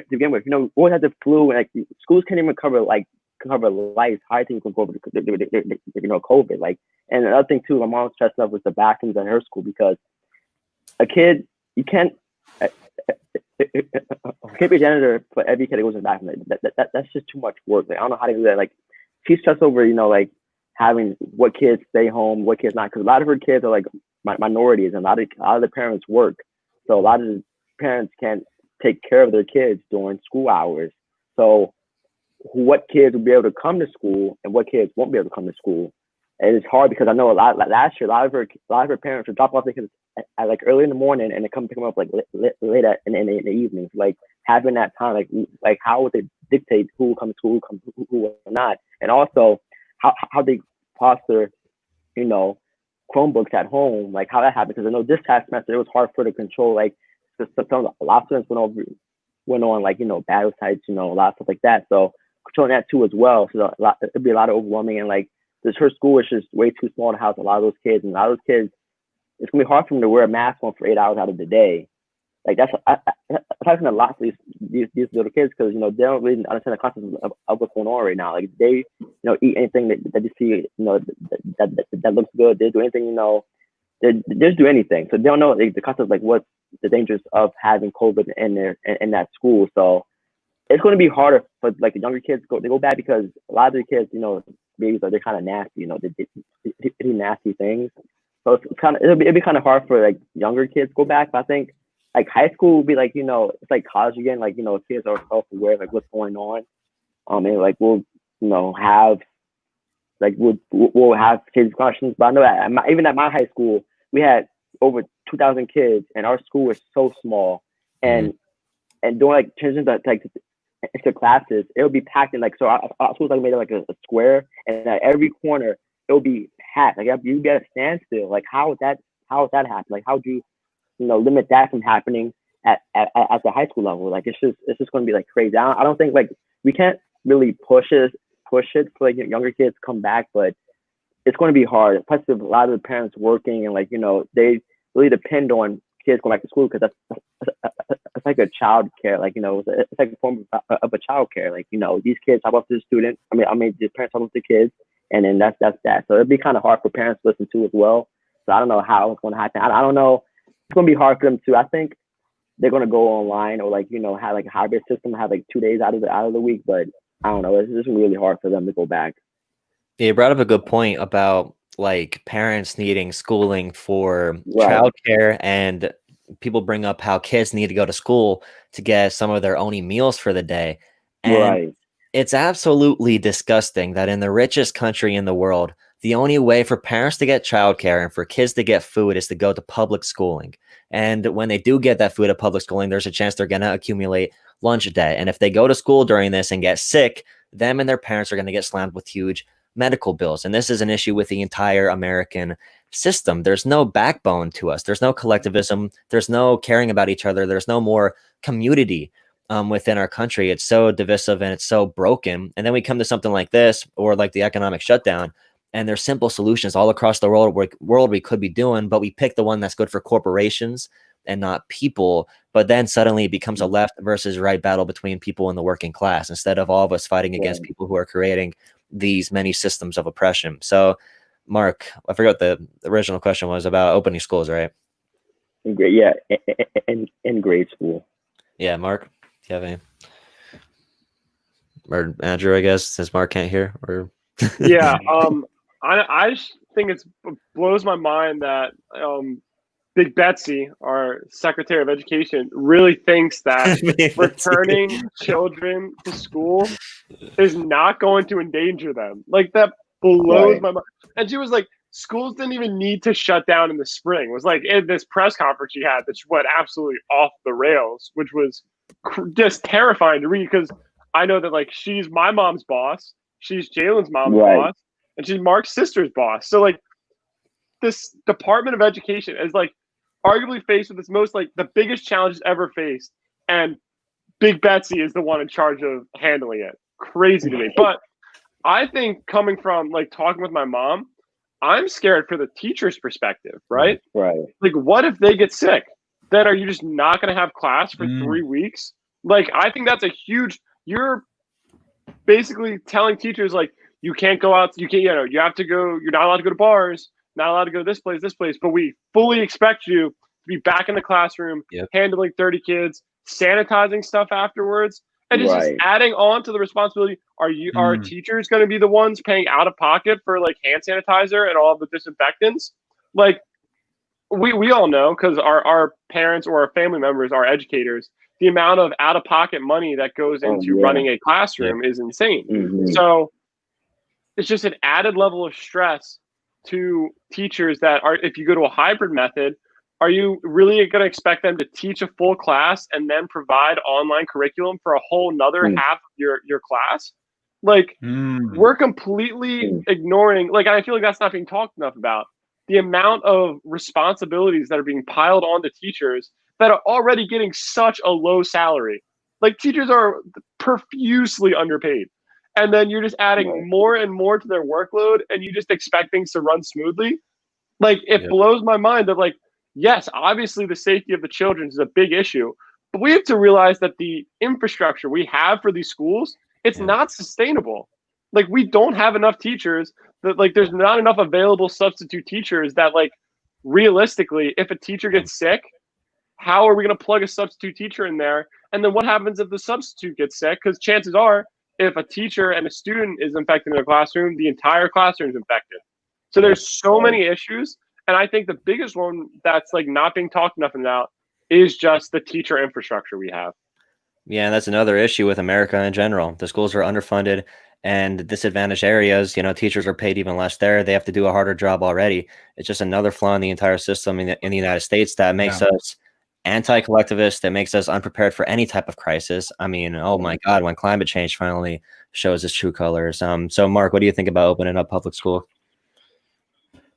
begin with. We always had the flu, and like schools can't even cover life. High things can go over COVID. Like, and another thing too, my mom stressed up was the bathrooms at her school because a kid you can't. Can't be a janitor for every kid that goes to the bathroom. That's just too much work. Like, I don't know how to do that. Like, she's stressed over, like having what kids stay home, what kids not. Because a lot of her kids are like minorities, and a lot of the parents work. So a lot of the parents can't take care of their kids during school hours. So what kids will be able to come to school and what kids won't be able to come to school. And it's hard because I know last year, a lot of her parents would drop off their kids at like early in the morning and they come pick them up like late in the evenings. Like having that time, like how would they dictate who will come to school, who will not, and also how they foster, Chromebooks at home, like how that happened. Because I know this past semester it was hard for her to control. Like a lot of students went on like battle sites, a lot of stuff like that. So controlling that too as well. So it'd be a lot of overwhelming, and like her school is just way too small to house a lot of those kids, and a lot of those kids, it's gonna be hard for them to wear a mask on for 8 hours out of the day. Like that's affecting a lot for these little kids because they don't really understand the concept of what's going on right now. Like they eat anything that they see that looks good. They do anything they just do anything. So they don't know like, the concept of like what's the dangers of having COVID in that school. So it's going to be harder for like the younger kids they go back because a lot of the kids babies they're kind of nasty. They do nasty things. So it's it'd be kind of hard for like younger kids to go back. But I think like high school would be like it's like college again. Like kids are self-aware like what's going on. And like we'll have like we'll have kids questions. But I know even at my high school we had over 2,000 kids, and our school was so small. And doing like transitions like into classes, it would be packed in like so. Our school's like made of like a square, and at every corner it would be packed. Like you'd be at a standstill. Like how would that happen? Like how do you limit that from happening at the high school level? Like it's just going to be like crazy. I don't think like we can't really push it for like younger kids to come back, but it's going to be hard, especially with a lot of the parents working and like they really depend on kids going back to school because it's like a child care, like it's like a form of a child care. Like these kids talk about to the student. I mean the parents talk about the kids, and then that's that. So it'd be kind of hard for parents to listen to as well. So I don't know how it's going to happen. I don't know. It's going to be hard for them too. I think they're going to go online or like have like a hybrid system, have like 2 days out of the week. But I don't know. It's just really hard for them to go back. Yeah, you brought up a good point about like parents needing schooling for Right. childcare, and people bring up how kids need to go to school to get some of their only meals for the day. And Right. it's absolutely disgusting that in the richest country in the world, the only way for parents to get childcare and for kids to get food is to go to public schooling. And when they do get that food at public schooling, there's a chance they're going to accumulate lunch debt. And if they go to school during this and get sick, them and their parents are going to get slammed with huge medical bills. And this is an issue with the entire American system. There's no backbone to us. There's no collectivism. There's no caring about each other. There's no more community within our country. It's so divisive and it's so broken. And then we come to something like this or like the economic shutdown, and there's simple solutions all across the world we could be doing, but we pick the one that's good for corporations and not people. But then suddenly it becomes a left versus right battle between people in the working class instead of all of us fighting against people who are creating these many systems of oppression. So, Mark, I forgot the original question was about opening schools, right? In grade school. Yeah, Mark, do you have any? Or Andrew, I guess, since Mark can't hear. Or Yeah, I just think it blows my mind that Big Betsy, our Secretary of Education, really thinks that returning children to school is not going to endanger them. Like, that blows my mind. And she was like, schools didn't even need to shut down in the spring. It was like in this press conference she had that she went absolutely off the rails, which was just terrifying to read, because I know that, like, she's my mom's boss, she's Jalen's mom's boss, and she's Mark's sister's boss. So, like, this Department of Education is, like, arguably faced with its most, like, the biggest challenges ever faced, and Big Betsy is the one in charge of handling it. Crazy to me. But I think, coming from, like, talking with my mom, I'm scared for the teacher's perspective, right? Right. Like, what if they get sick? Then are you just not going to have class for 3 weeks? Like, I think that's a huge, you're basically telling teachers, like, you can't go out, you can't, you have to go, you're not allowed to go to bars, not allowed to go to this place, but we fully expect you to be back in the classroom, handling 30 kids, sanitizing stuff afterwards, and just adding on to the responsibility. Are teachers going to be the ones paying out of pocket for, like, hand sanitizer and all the disinfectants? Like, we all know, because our parents or our family members are educators, the amount of out of pocket money that goes into running a classroom is insane. So it's just an added level of stress to teachers that are, if you go to a hybrid method, are you really going to expect them to teach a full class and then provide online curriculum for a whole nother half of your class? Like, we're completely ignoring, like, I feel like that's not being talked enough about, the amount of responsibilities that are being piled onto teachers that are already getting such a low salary. Like, teachers are profusely underpaid. And then you're just adding more and more to their workload, and you just expect things to run smoothly. Like, it blows my mind that, like, yes, obviously the safety of the children is a big issue, but we have to realize that the infrastructure we have for these schools, it's not sustainable. Like, we don't have enough teachers, that, like, there's not enough available substitute teachers that, like, realistically, if a teacher gets sick, how are we going to plug a substitute teacher in there? And then what happens if the substitute gets sick? Because chances are, if a teacher and a student is infected in a classroom, the entire classroom is infected. So there's so many issues. And I think the biggest one that's, like, not being talked enough about is just the teacher infrastructure we have. Yeah, and that's another issue with America in general. The schools are underfunded, and disadvantaged areas, teachers are paid even less there. They have to do a harder job already. It's just another flaw in the entire system in the United States that makes us anti-collectivist, that makes us unprepared for any type of crisis. I mean, oh my God, when climate change finally shows its true colors. So Mark, what do you think about opening up public school?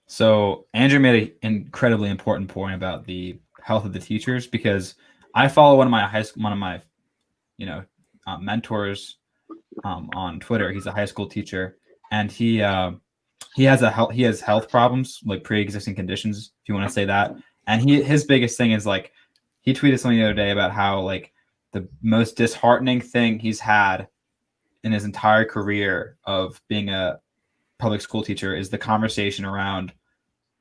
So Andrew made an incredibly important point about the health of the teachers, because I follow one of my mentors on Twitter. He's a high school teacher, and he has health problems, like pre-existing conditions, if you want to say that. And his biggest thing is, like, he tweeted something the other day about how, like, the most disheartening thing he's had in his entire career of being a public school teacher is the conversation around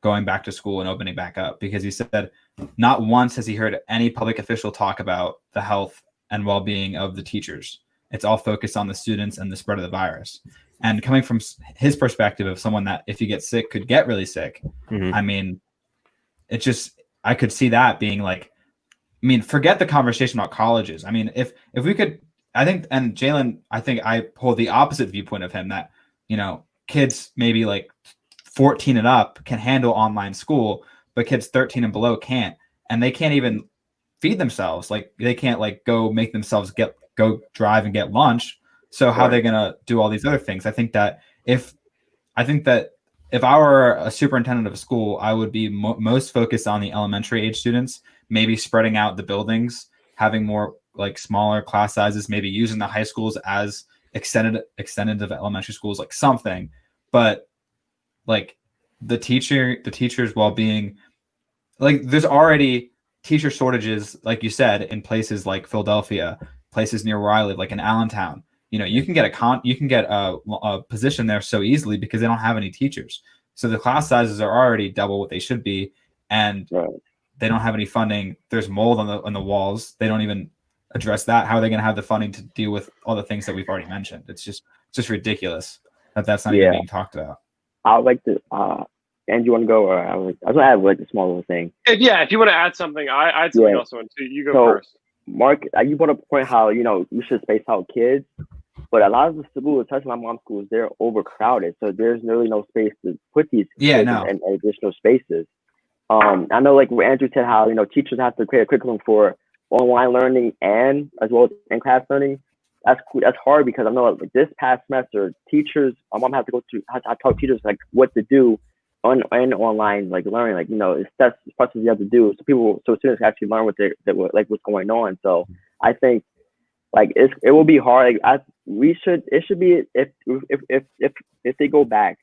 going back to school and opening back up, because he said not once has he heard any public official talk about the health and well-being of the teachers. It's all focused on the students and the spread of the virus. And coming from his perspective of someone that, if you get sick, could get really sick, I mean, I could see that being like, forget the conversation about colleges. I mean, if we could, I think, and Jalen, I think I hold the opposite viewpoint of him, that, kids maybe like 14 and up can handle online school, but kids 13 and below can't, and they can't even feed themselves. Like, they can't, like, go make themselves go drive and get lunch. So how are they going to do all these other things? I think that if I were a superintendent of a school, I would be most focused on the elementary age students, maybe spreading out the buildings, having more, like, smaller class sizes, maybe using the high schools as extended of elementary schools, like something. But, like, the teacher's well-being, like, there's already teacher shortages, like you said, in places like Philadelphia, places near where I live, like in Allentown. You can get a position there so easily because they don't have any teachers. So the class sizes are already double what they should be, and they don't have any funding. There's mold on the walls. They don't even address that. How are they going to have the funding to deal with all the things that we've already mentioned? It's just ridiculous that that's not even being talked about. I would like to Andrew, you want to go, or I was gonna add like a small little thing. If you want to add something, I had something else. You go first. Mark, you brought up a point how you should space out kids, but a lot of the schools, especially my mom's schools, they're overcrowded, so there's really no space to put these kids in additional spaces. I know, like what Andrew said, how teachers have to create a curriculum for online learning and as well as in-class learning. That's hard because I know like this past semester, teachers, my mom had to go to, I taught teachers like what to do on and online like learning, like it's that's parts you have to do so students can actually learn what's going on. So I think like it will be hard. Like, it should be if they go back,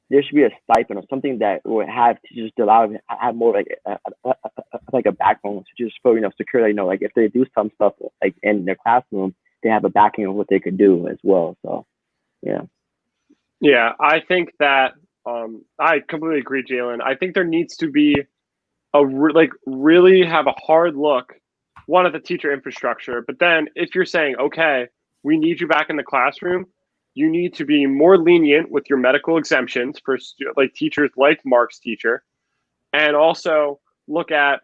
there should be a stipend or something that would have teachers to have more like a backbone to just feel secure. Like if they do some stuff like in their classroom, they have a backing of what they could do as well. So yeah, I think that I completely agree, Jalen. I think there needs to be really have a hard look, one, at the teacher infrastructure, but then if you're saying, okay, we need you back in the classroom, you need to be more lenient with your medical exemptions for like teachers like Mark's teacher, and also look at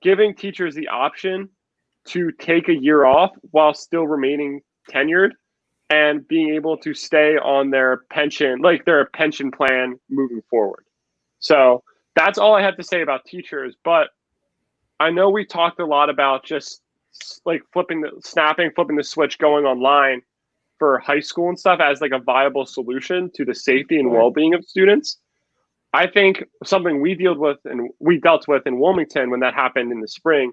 giving teachers the option to take a year off while still remaining tenured and being able to stay on their pension, like their pension plan moving forward. So that's all I have to say about teachers. But I know we talked a lot about just like flipping the switch, going online for high school and stuff as like a viable solution to the safety and well-being of students. I think something we dealt with in Wilmington when that happened in the spring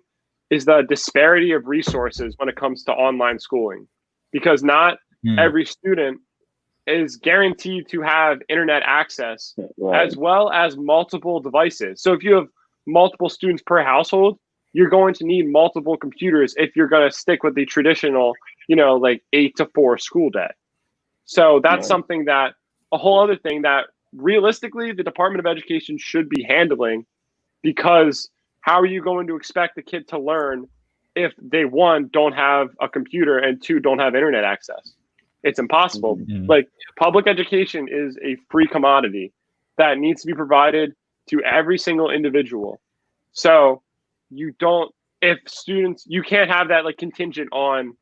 is the disparity of resources when it comes to online schooling, because not every student is guaranteed to have internet access as well as multiple devices. So if you have multiple students per household, you're going to need multiple computers if you're going to stick with the traditional, like 8 to 4 school day. So that's something that a whole other thing that realistically the Department of Education should be handling, because how are you going to expect the kid to learn if they, one, don't have a computer and two, don't have internet access? It's impossible. Like, public education is a free commodity that needs to be provided to every single individual. So you can't have that like contingent on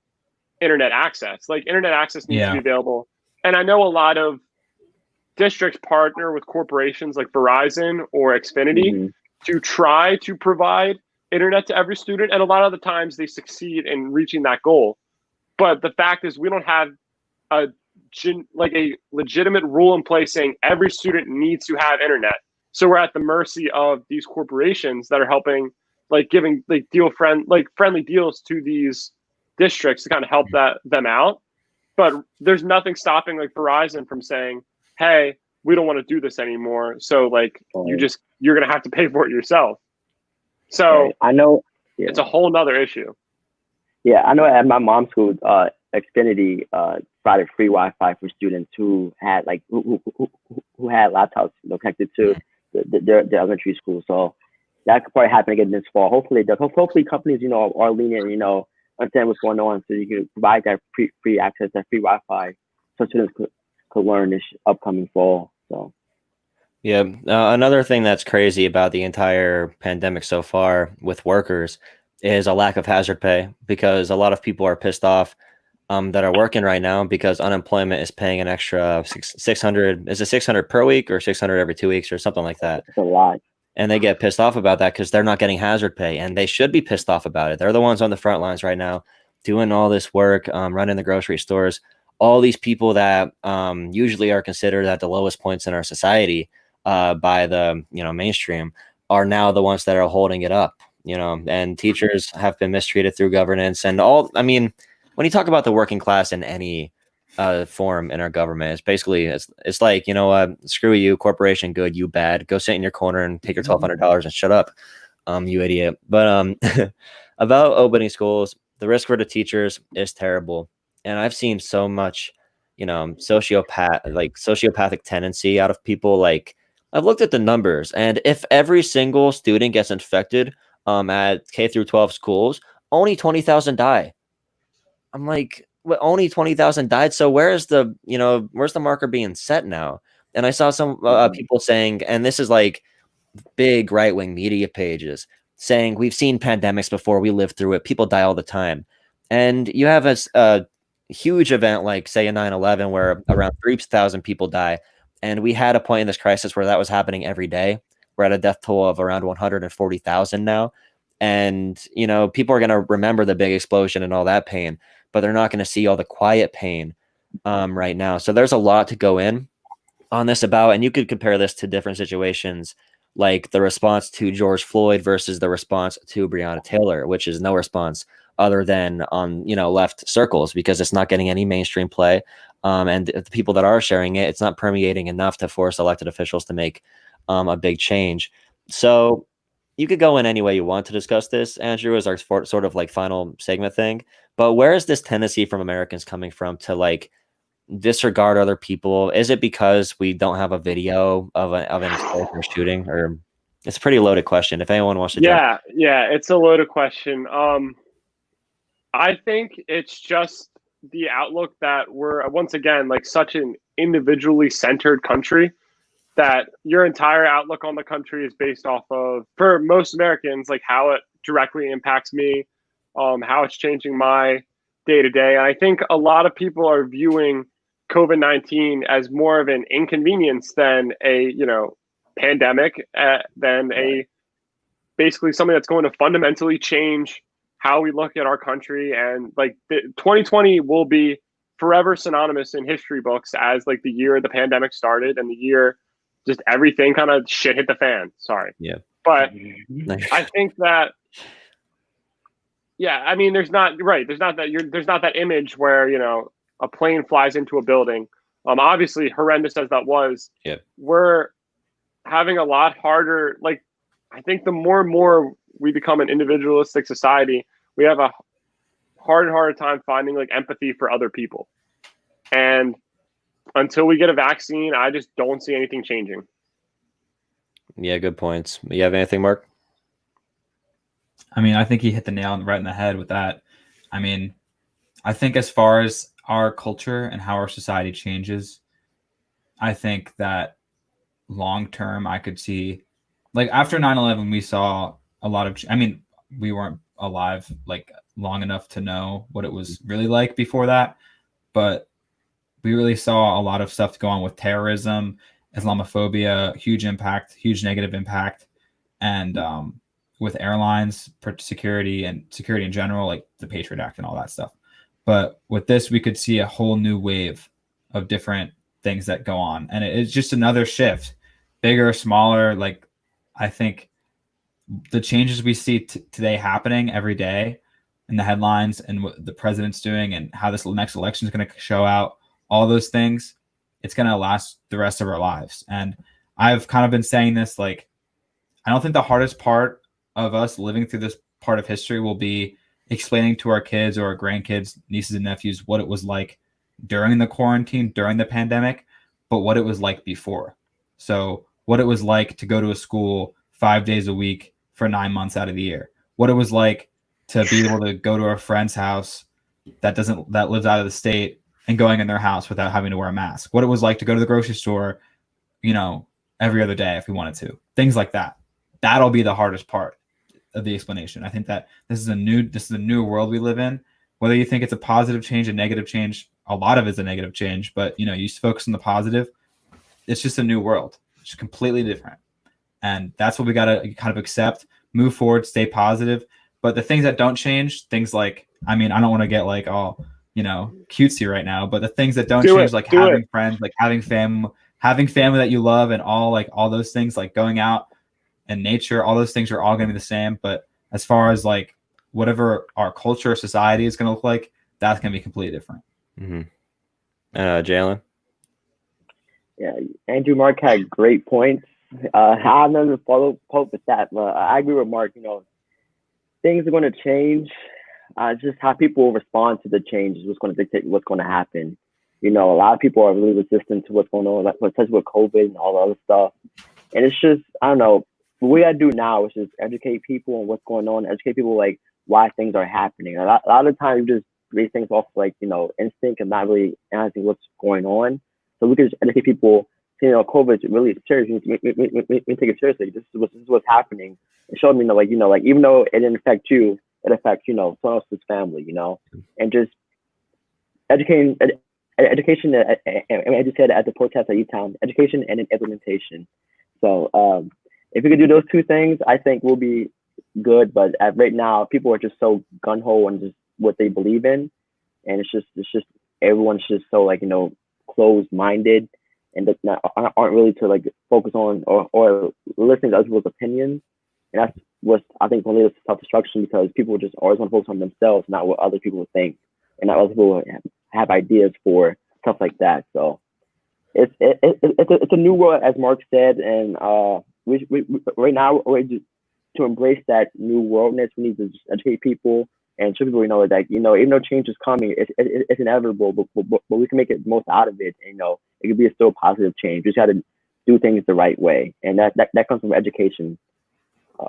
internet access. Like, internet access needs to be available. And I know a lot of districts partner with corporations like Verizon or Xfinity to try to provide internet to every student. And a lot of the times they succeed in reaching that goal. But the fact is we don't have a legitimate rule in place saying every student needs to have internet. So we're at the mercy of these corporations that are helping, like giving like friendly deals to these districts to kind of help them out. But there's nothing stopping like Verizon from saying, hey, we don't want to do this anymore. So like you're going to have to pay for it yourself. So I know it's a whole nother issue. Yeah, I know at my mom's school, Xfinity provided free Wi-Fi for students who had who had laptops connected to their elementary school. So that could probably happen again this fall. Hopefully it does. Hopefully companies are lenient, understand what's going on, so you can provide that free access, that free Wi-Fi, so students could learn this upcoming fall. So. Yeah, another thing that's crazy about the entire pandemic so far with workers is a lack of hazard pay, because a lot of people are pissed off that are working right now because unemployment is paying an extra 600. Is it 600 per week or 600 every 2 weeks or something like that? It's a lot. And they get pissed off about that because they're not getting hazard pay, and they should be pissed off about it. They're the ones on the front lines right now doing all this work, running the grocery stores. All these people that usually are considered at the lowest points in our society by the mainstream are now the ones that are holding it up. And teachers have been mistreated through governance and all. I mean, when you talk about the working class in any form in our government, it's basically it's like, screw you, corporation good, you bad, go sit in your corner and take your $1,200 and shut up, you idiot. But about opening schools, the risk for the teachers is terrible, and I've seen so much sociopathic tendency out of people. Like, I've looked at the numbers, and if every single student gets infected at K through 12 schools, only 20,000 die. I'm like, only 20,000 died. So where's the marker being set now? And I saw some people saying, and this is like big right-wing media pages saying, we've seen pandemics before, we lived through it, people die all the time. And you have a huge event like, say, a 9/11 where around 3,000 people die, and we had a point in this crisis where that was happening every day. We're at a death toll of around 140,000 now, and people are going to remember the big explosion and all that pain, but they're not going to see all the quiet pain right now. So there's a lot to go in on this about, and you could compare this to different situations, like the response to George Floyd versus the response to Breonna Taylor, which is no response other than on left circles, because it's not getting any mainstream play, and the people that are sharing it, it's not permeating enough to force elected officials to make a big change. So you could go in any way you want to discuss this, Andrew, as our sort of like final segment thing, but where is this tendency from Americans coming from to like disregard other people? Is it because we don't have a video of an explosion or shooting? Or it's a pretty loaded question. If anyone wants to jump. Yeah, it's a loaded question. I think it's just the outlook that we're once again like such an individually centered country, that your entire outlook on the country is based off of, for most Americans, like how it directly impacts me, how it's changing my day to day. I think a lot of people are viewing COVID-19 as more of an inconvenience than a pandemic, than a basically something that's going to fundamentally change how we look at our country. And like 2020 will be forever synonymous in history books as like the year the pandemic started and the year just everything kind of shit hit the fan. Sorry. Yeah. But I think that, I mean, there's not that image where, a plane flies into a building. Obviously horrendous as that was, we're having a lot harder. Like, I think the more and more we become an individualistic society, we have a harder time finding like empathy for other people. And until we get a vaccine, I just don't see anything changing. Yeah, good points. You have anything, Mark? I mean, I think he hit the nail right in the head with that. I mean, I think as far as our culture and how our society changes, I think that long term, I could see, like after 9/11, we saw a lot of, I mean, we weren't alive like long enough to know what it was really like before that, but we really saw a lot of stuff go on with terrorism, Islamophobia, huge negative impact, and with airlines, security in general, like the Patriot Act and all that stuff. But with this, we could see a whole new wave of different things that go on, and it's just another shift, bigger, smaller. Like, I think the changes we see today happening every day in the headlines and what the president's doing and how this next election is going to show out, all those things, it's going to last the rest of our lives. And I've kind of been saying this, like, I don't think the hardest part of us living through this part of history will be explaining to our kids or our grandkids, nieces and nephews, what it was like during the quarantine, during the pandemic, but what it was like before. So what it was like to go to a school 5 days a week for 9 months out of the year, what it was like to be able to go to a friend's house that lives out of the state and going in their house without having to wear a mask, what it was like to go to the grocery store, every other day if we wanted to, things like that. That'll be the hardest part of the explanation. I think that this is a new world we live in. Whether you think it's a positive change, a negative change, a lot of it's a negative change, but you focus on the positive. It's just a new world. It's completely different. And that's what we got to kind of accept, move forward, stay positive. But the things that don't change, things like, I mean, I don't want to get like all, cutesy right now, but the things that don't change, like having friends, like having family that you love, and all those things, like going out and nature, all those things are all going to be the same. But as far as like whatever our culture or society is going to look like, that's going to be completely different. Mm-hmm. Jalen? Yeah, Andrew, Mark had great points. I have nothing to follow up with that, but I agree with Mark. Things are going to change. Just how people respond to the change is what's going to dictate what's going to happen. A lot of people are really resistant to what's going on, like especially with COVID and all the other stuff. And it's just, I don't know, what we got to do now is just educate people on what's going on, educate people like why things are happening. A lot of the time, you just base things off like, instinct and not really analyzing what's going on. So we can just educate people COVID is really serious. We take it seriously. This is what's happening. It showed me, like even though it didn't affect you, it affects someone else's family, and just educating, education. And I just said at the protest at E-Town, education and implementation. So if we could do those two things, I think we'll be good. But right now, people are just so gun ho on just what they believe in, and it's just everyone's just so closed minded and aren't really to focus on or listening to other people's opinions. And that's what I think will lead us to self-destruction, because people just always want to focus on themselves, not what other people think, and not other people have ideas for stuff like that. So it's a new world, as Mark said, and we right now to embrace that new worldness, we need to just educate people and show people that even though change is coming, it's inevitable, but we can make it the most out of it. And, it could be a still positive change. We just got to do things the right way, and that comes from education.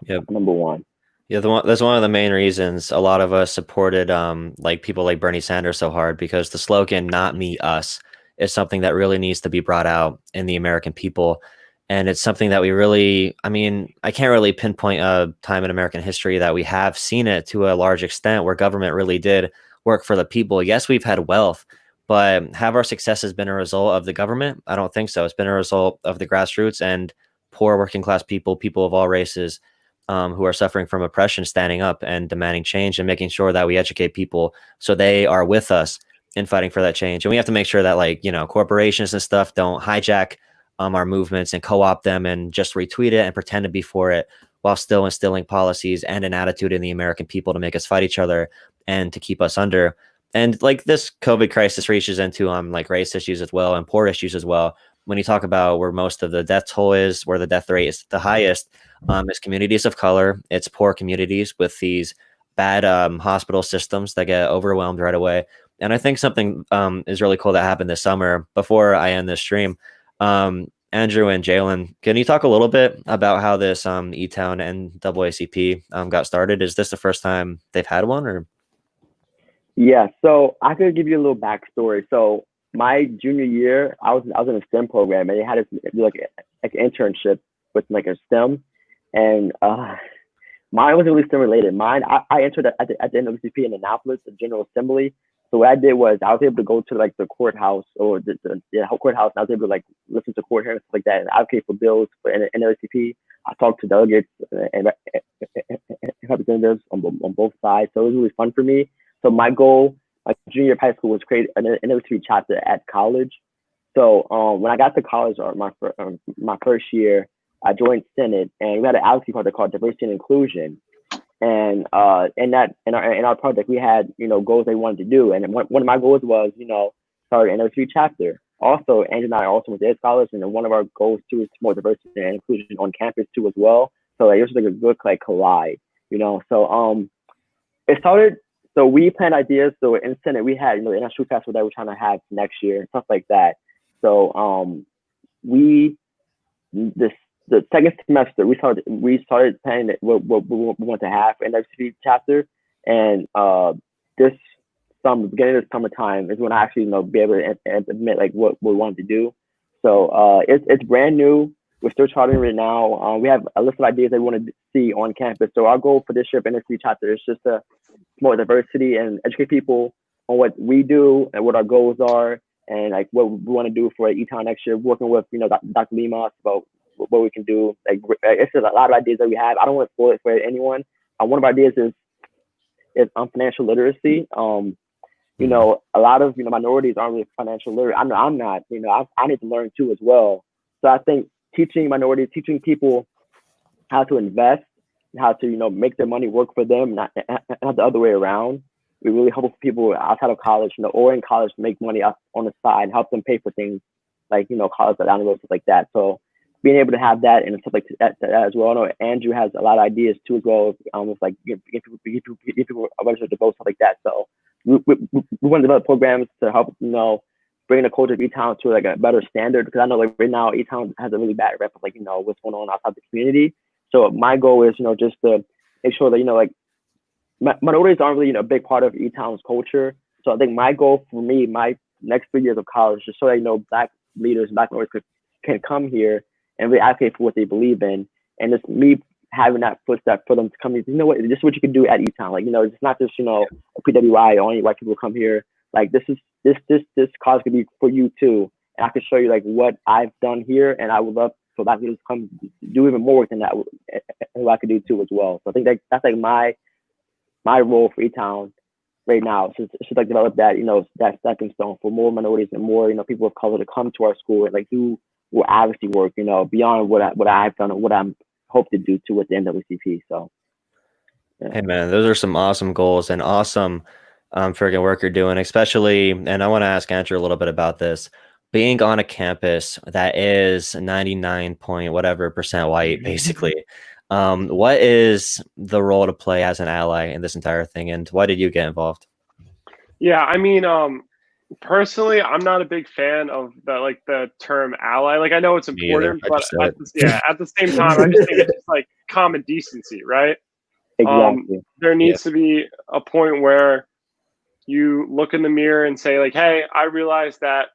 Yep. Number one. Yeah, that's one of the main reasons a lot of us supported people like Bernie Sanders so hard, because the slogan "Not me, us" is something that really needs to be brought out in the American people. And it's something that we really, I can't really pinpoint a time in American history that we have seen it to a large extent where government really did work for the people. Yes, we've had wealth, but have our successes been a result of the government? I don't think so. It's been a result of the grassroots and poor working class people, people of all races, who are suffering from oppression, standing up and demanding change and making sure that we educate people so they are with us in fighting for that change. And we have to make sure that corporations and stuff don't hijack our movements and co-opt them and just retweet it and pretend to be for it, while still instilling policies and an attitude in the American people to make us fight each other and to keep us under. And this COVID crisis reaches into race issues as well and poor issues as well. When you talk about where most of the death toll is, where the death rate is the highest, is communities of color. It's poor communities with these bad hospital systems that get overwhelmed right away. And I think something is really cool that happened this summer. Before I end this stream, Andrew and Jalen, can you talk a little bit about how this E-Town NAACP got started? Is this the first time they've had one, or? Yeah, so I could give you a little backstory. So my junior year, I was in a STEM program, and they had us do an internship with a STEM, and mine wasn't really STEM related. I entered at the NAACP in Annapolis, the General Assembly. So what I did was I was able to go to the courthouse or the courthouse, and I was able to listen to court hearings, stuff like that, and advocate for bills for NAACP. I talked to delegates and representatives on both sides, so it was really fun for me. So my goal, my junior year of high school, was create an NAACP chapter at college. So when I got to college, or my first year, I joined Senate, and we had an advocacy project called Diversity and Inclusion. And in our project, we had goals they wanted to do, and one of my goals was start an NAACP chapter. Also, Andrew and I are also with Ed Scholars, and one of our goals too is more diversity and inclusion on campus too as well. So it was a good collide, So it started. So we planned ideas. So in Senate, we had, the National Festival that we're trying to have next year and stuff like that. So the second semester, we started planning what we want to have in NAACP chapter. And beginning of summertime is when I actually, be able to admit what we wanted to do. So it's brand new. We're still charting right now. We have a list of ideas that we want to see on campus. So our goal for this year for NAACP chapter is just to promote diversity and educate people on what we do and what our goals are, and what we want to do for E-Town next year. Working with Dr. Lima about what we can do. It's just a lot of ideas that we have. I don't want to spoil it for anyone. One of our ideas is financial literacy. A lot of minorities aren't really financial literate. I'm not. I need to learn too as well. So I think teaching minorities, teaching people how to invest, how to make their money work for them, not the other way around. We really help people outside of college, or in college, to make money on the side, help them pay for things like college down the road, stuff like that. So being able to have that and stuff like that as well. I know Andrew has a lot of ideas too as well. Almost give people a bunch of to go, stuff like that. So we want to develop programs to help bring the culture of E-Town to a better standard, because I know right now E-Town has a really bad rep of what's going on outside the community. So my goal is just to make sure that minorities aren't really a big part of E-Town's culture. So I think my goal for me, my next 3 years of college, just so that Black leaders, Black minorities can come here and really advocate for what they believe in. And it's me having that footstep for them to come here. You know what? This is what you can do at E-Town. Like, it's not just, a PWI, only white people come here. Like, this cause could be for you too. And I can show you like what I've done here, and I would love for black people to come do even more than that, and what I could do too as well. So I think that's like my role for E-Town right now. So it's just like develop that, that stepping stone for more minorities and more, people of color to come to our school and like do what advocacy work, beyond what I've done and what I'm hope to do too with the NAACP. So yeah. Hey man, those are some awesome goals and awesome friggin' work you're doing, especially, and I want to ask Andrew a little bit about this. Being on a campus that is 99 point whatever percent white, basically, what is the role to play as an ally in this entire thing, and why did you get involved? Yeah, I mean, personally, I'm not a big fan of the term ally. Like, I know it's important, but at the same time, I just think it's just like common decency, right? Exactly. There needs to be a point where you look in the mirror and say, like, hey, I realize that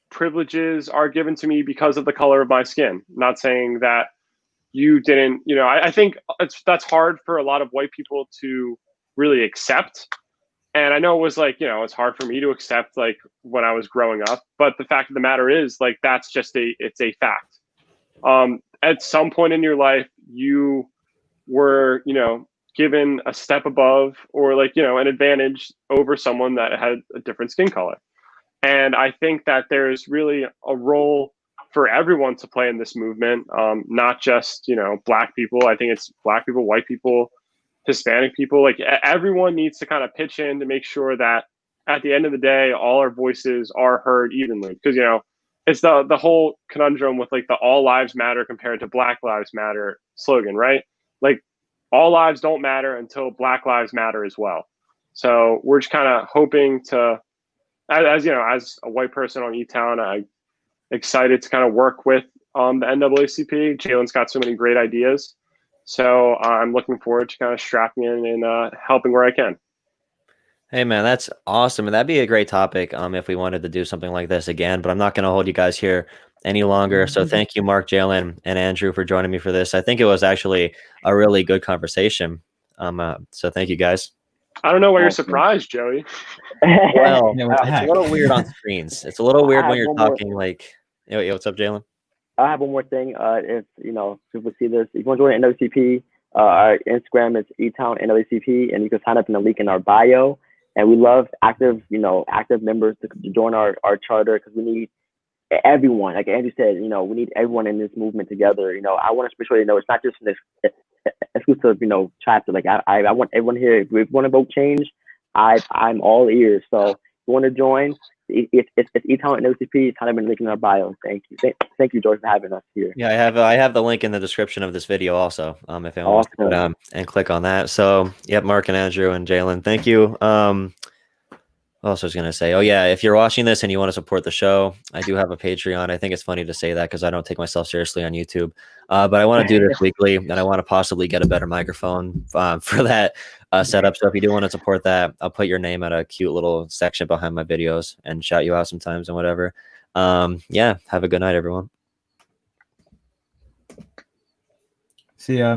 privileges are given to me because of the color of my skin. Not saying that you didn't, I think that's hard for a lot of white people to really accept. And I know it was like, it's hard for me to accept like when I was growing up, but the fact of the matter is like, that's just it's a fact. At some point in your life, you were, given a step above or like, an advantage over someone that had a different skin color. And I think that there's really a role for everyone to play in this movement, not just, black people. I think it's black people, white people, Hispanic people. Like everyone needs to kind of pitch in to make sure that at the end of the day, all our voices are heard evenly. Because, it's the whole conundrum with like the all lives matter compared to Black Lives Matter slogan, right? Like all lives don't matter until Black Lives Matter as well. So we're just kind of hoping to, as a white person on E-Town, I'm excited to kind of work with the NAACP. Jalen's got so many great ideas. So I'm looking forward to kind of strapping in and helping where I can. Hey man, that's awesome. And that'd be a great topic if we wanted to do something like this again, but I'm not going to hold you guys here any longer. So thank you, Mark, Jalen, and Andrew for joining me for this. I think it was actually a really good conversation. So thank you guys. I don't know why you're surprised, Joey. Well, it's a little weird on screens. It's a little weird when you're talking like, yo, what's up, Jalen? I have one more thing. If people see this, if you want to join NAACP, our Instagram is E-Town NAACP, and you can sign up in the link in our bio. And we love active members to join our charter because we need everyone. Like Andrew said, we need everyone in this movement together. I want to make sure it's not just an exclusive, chapter. Like I want everyone here. If we want to vote change, I'm all ears. So if you want to join, it's E-Town NAACP. It's kind of been linked in our bio. Thank you. Thank you, George, for having us here. Yeah, I have the link in the description of this video also. If anyone wants to go down and click on that. So yep, Mark and Andrew and Jalen, thank you. What else was I going to say? Oh yeah, if you're watching this and you want to support the show, I do have a Patreon. I think it's funny to say that because I don't take myself seriously on YouTube. But I want to do this weekly, and I want to possibly get a better microphone for that setup. So if you do want to support that, I'll put your name at a cute little section behind my videos and shout you out sometimes and whatever. Yeah, have a good night, everyone. See ya.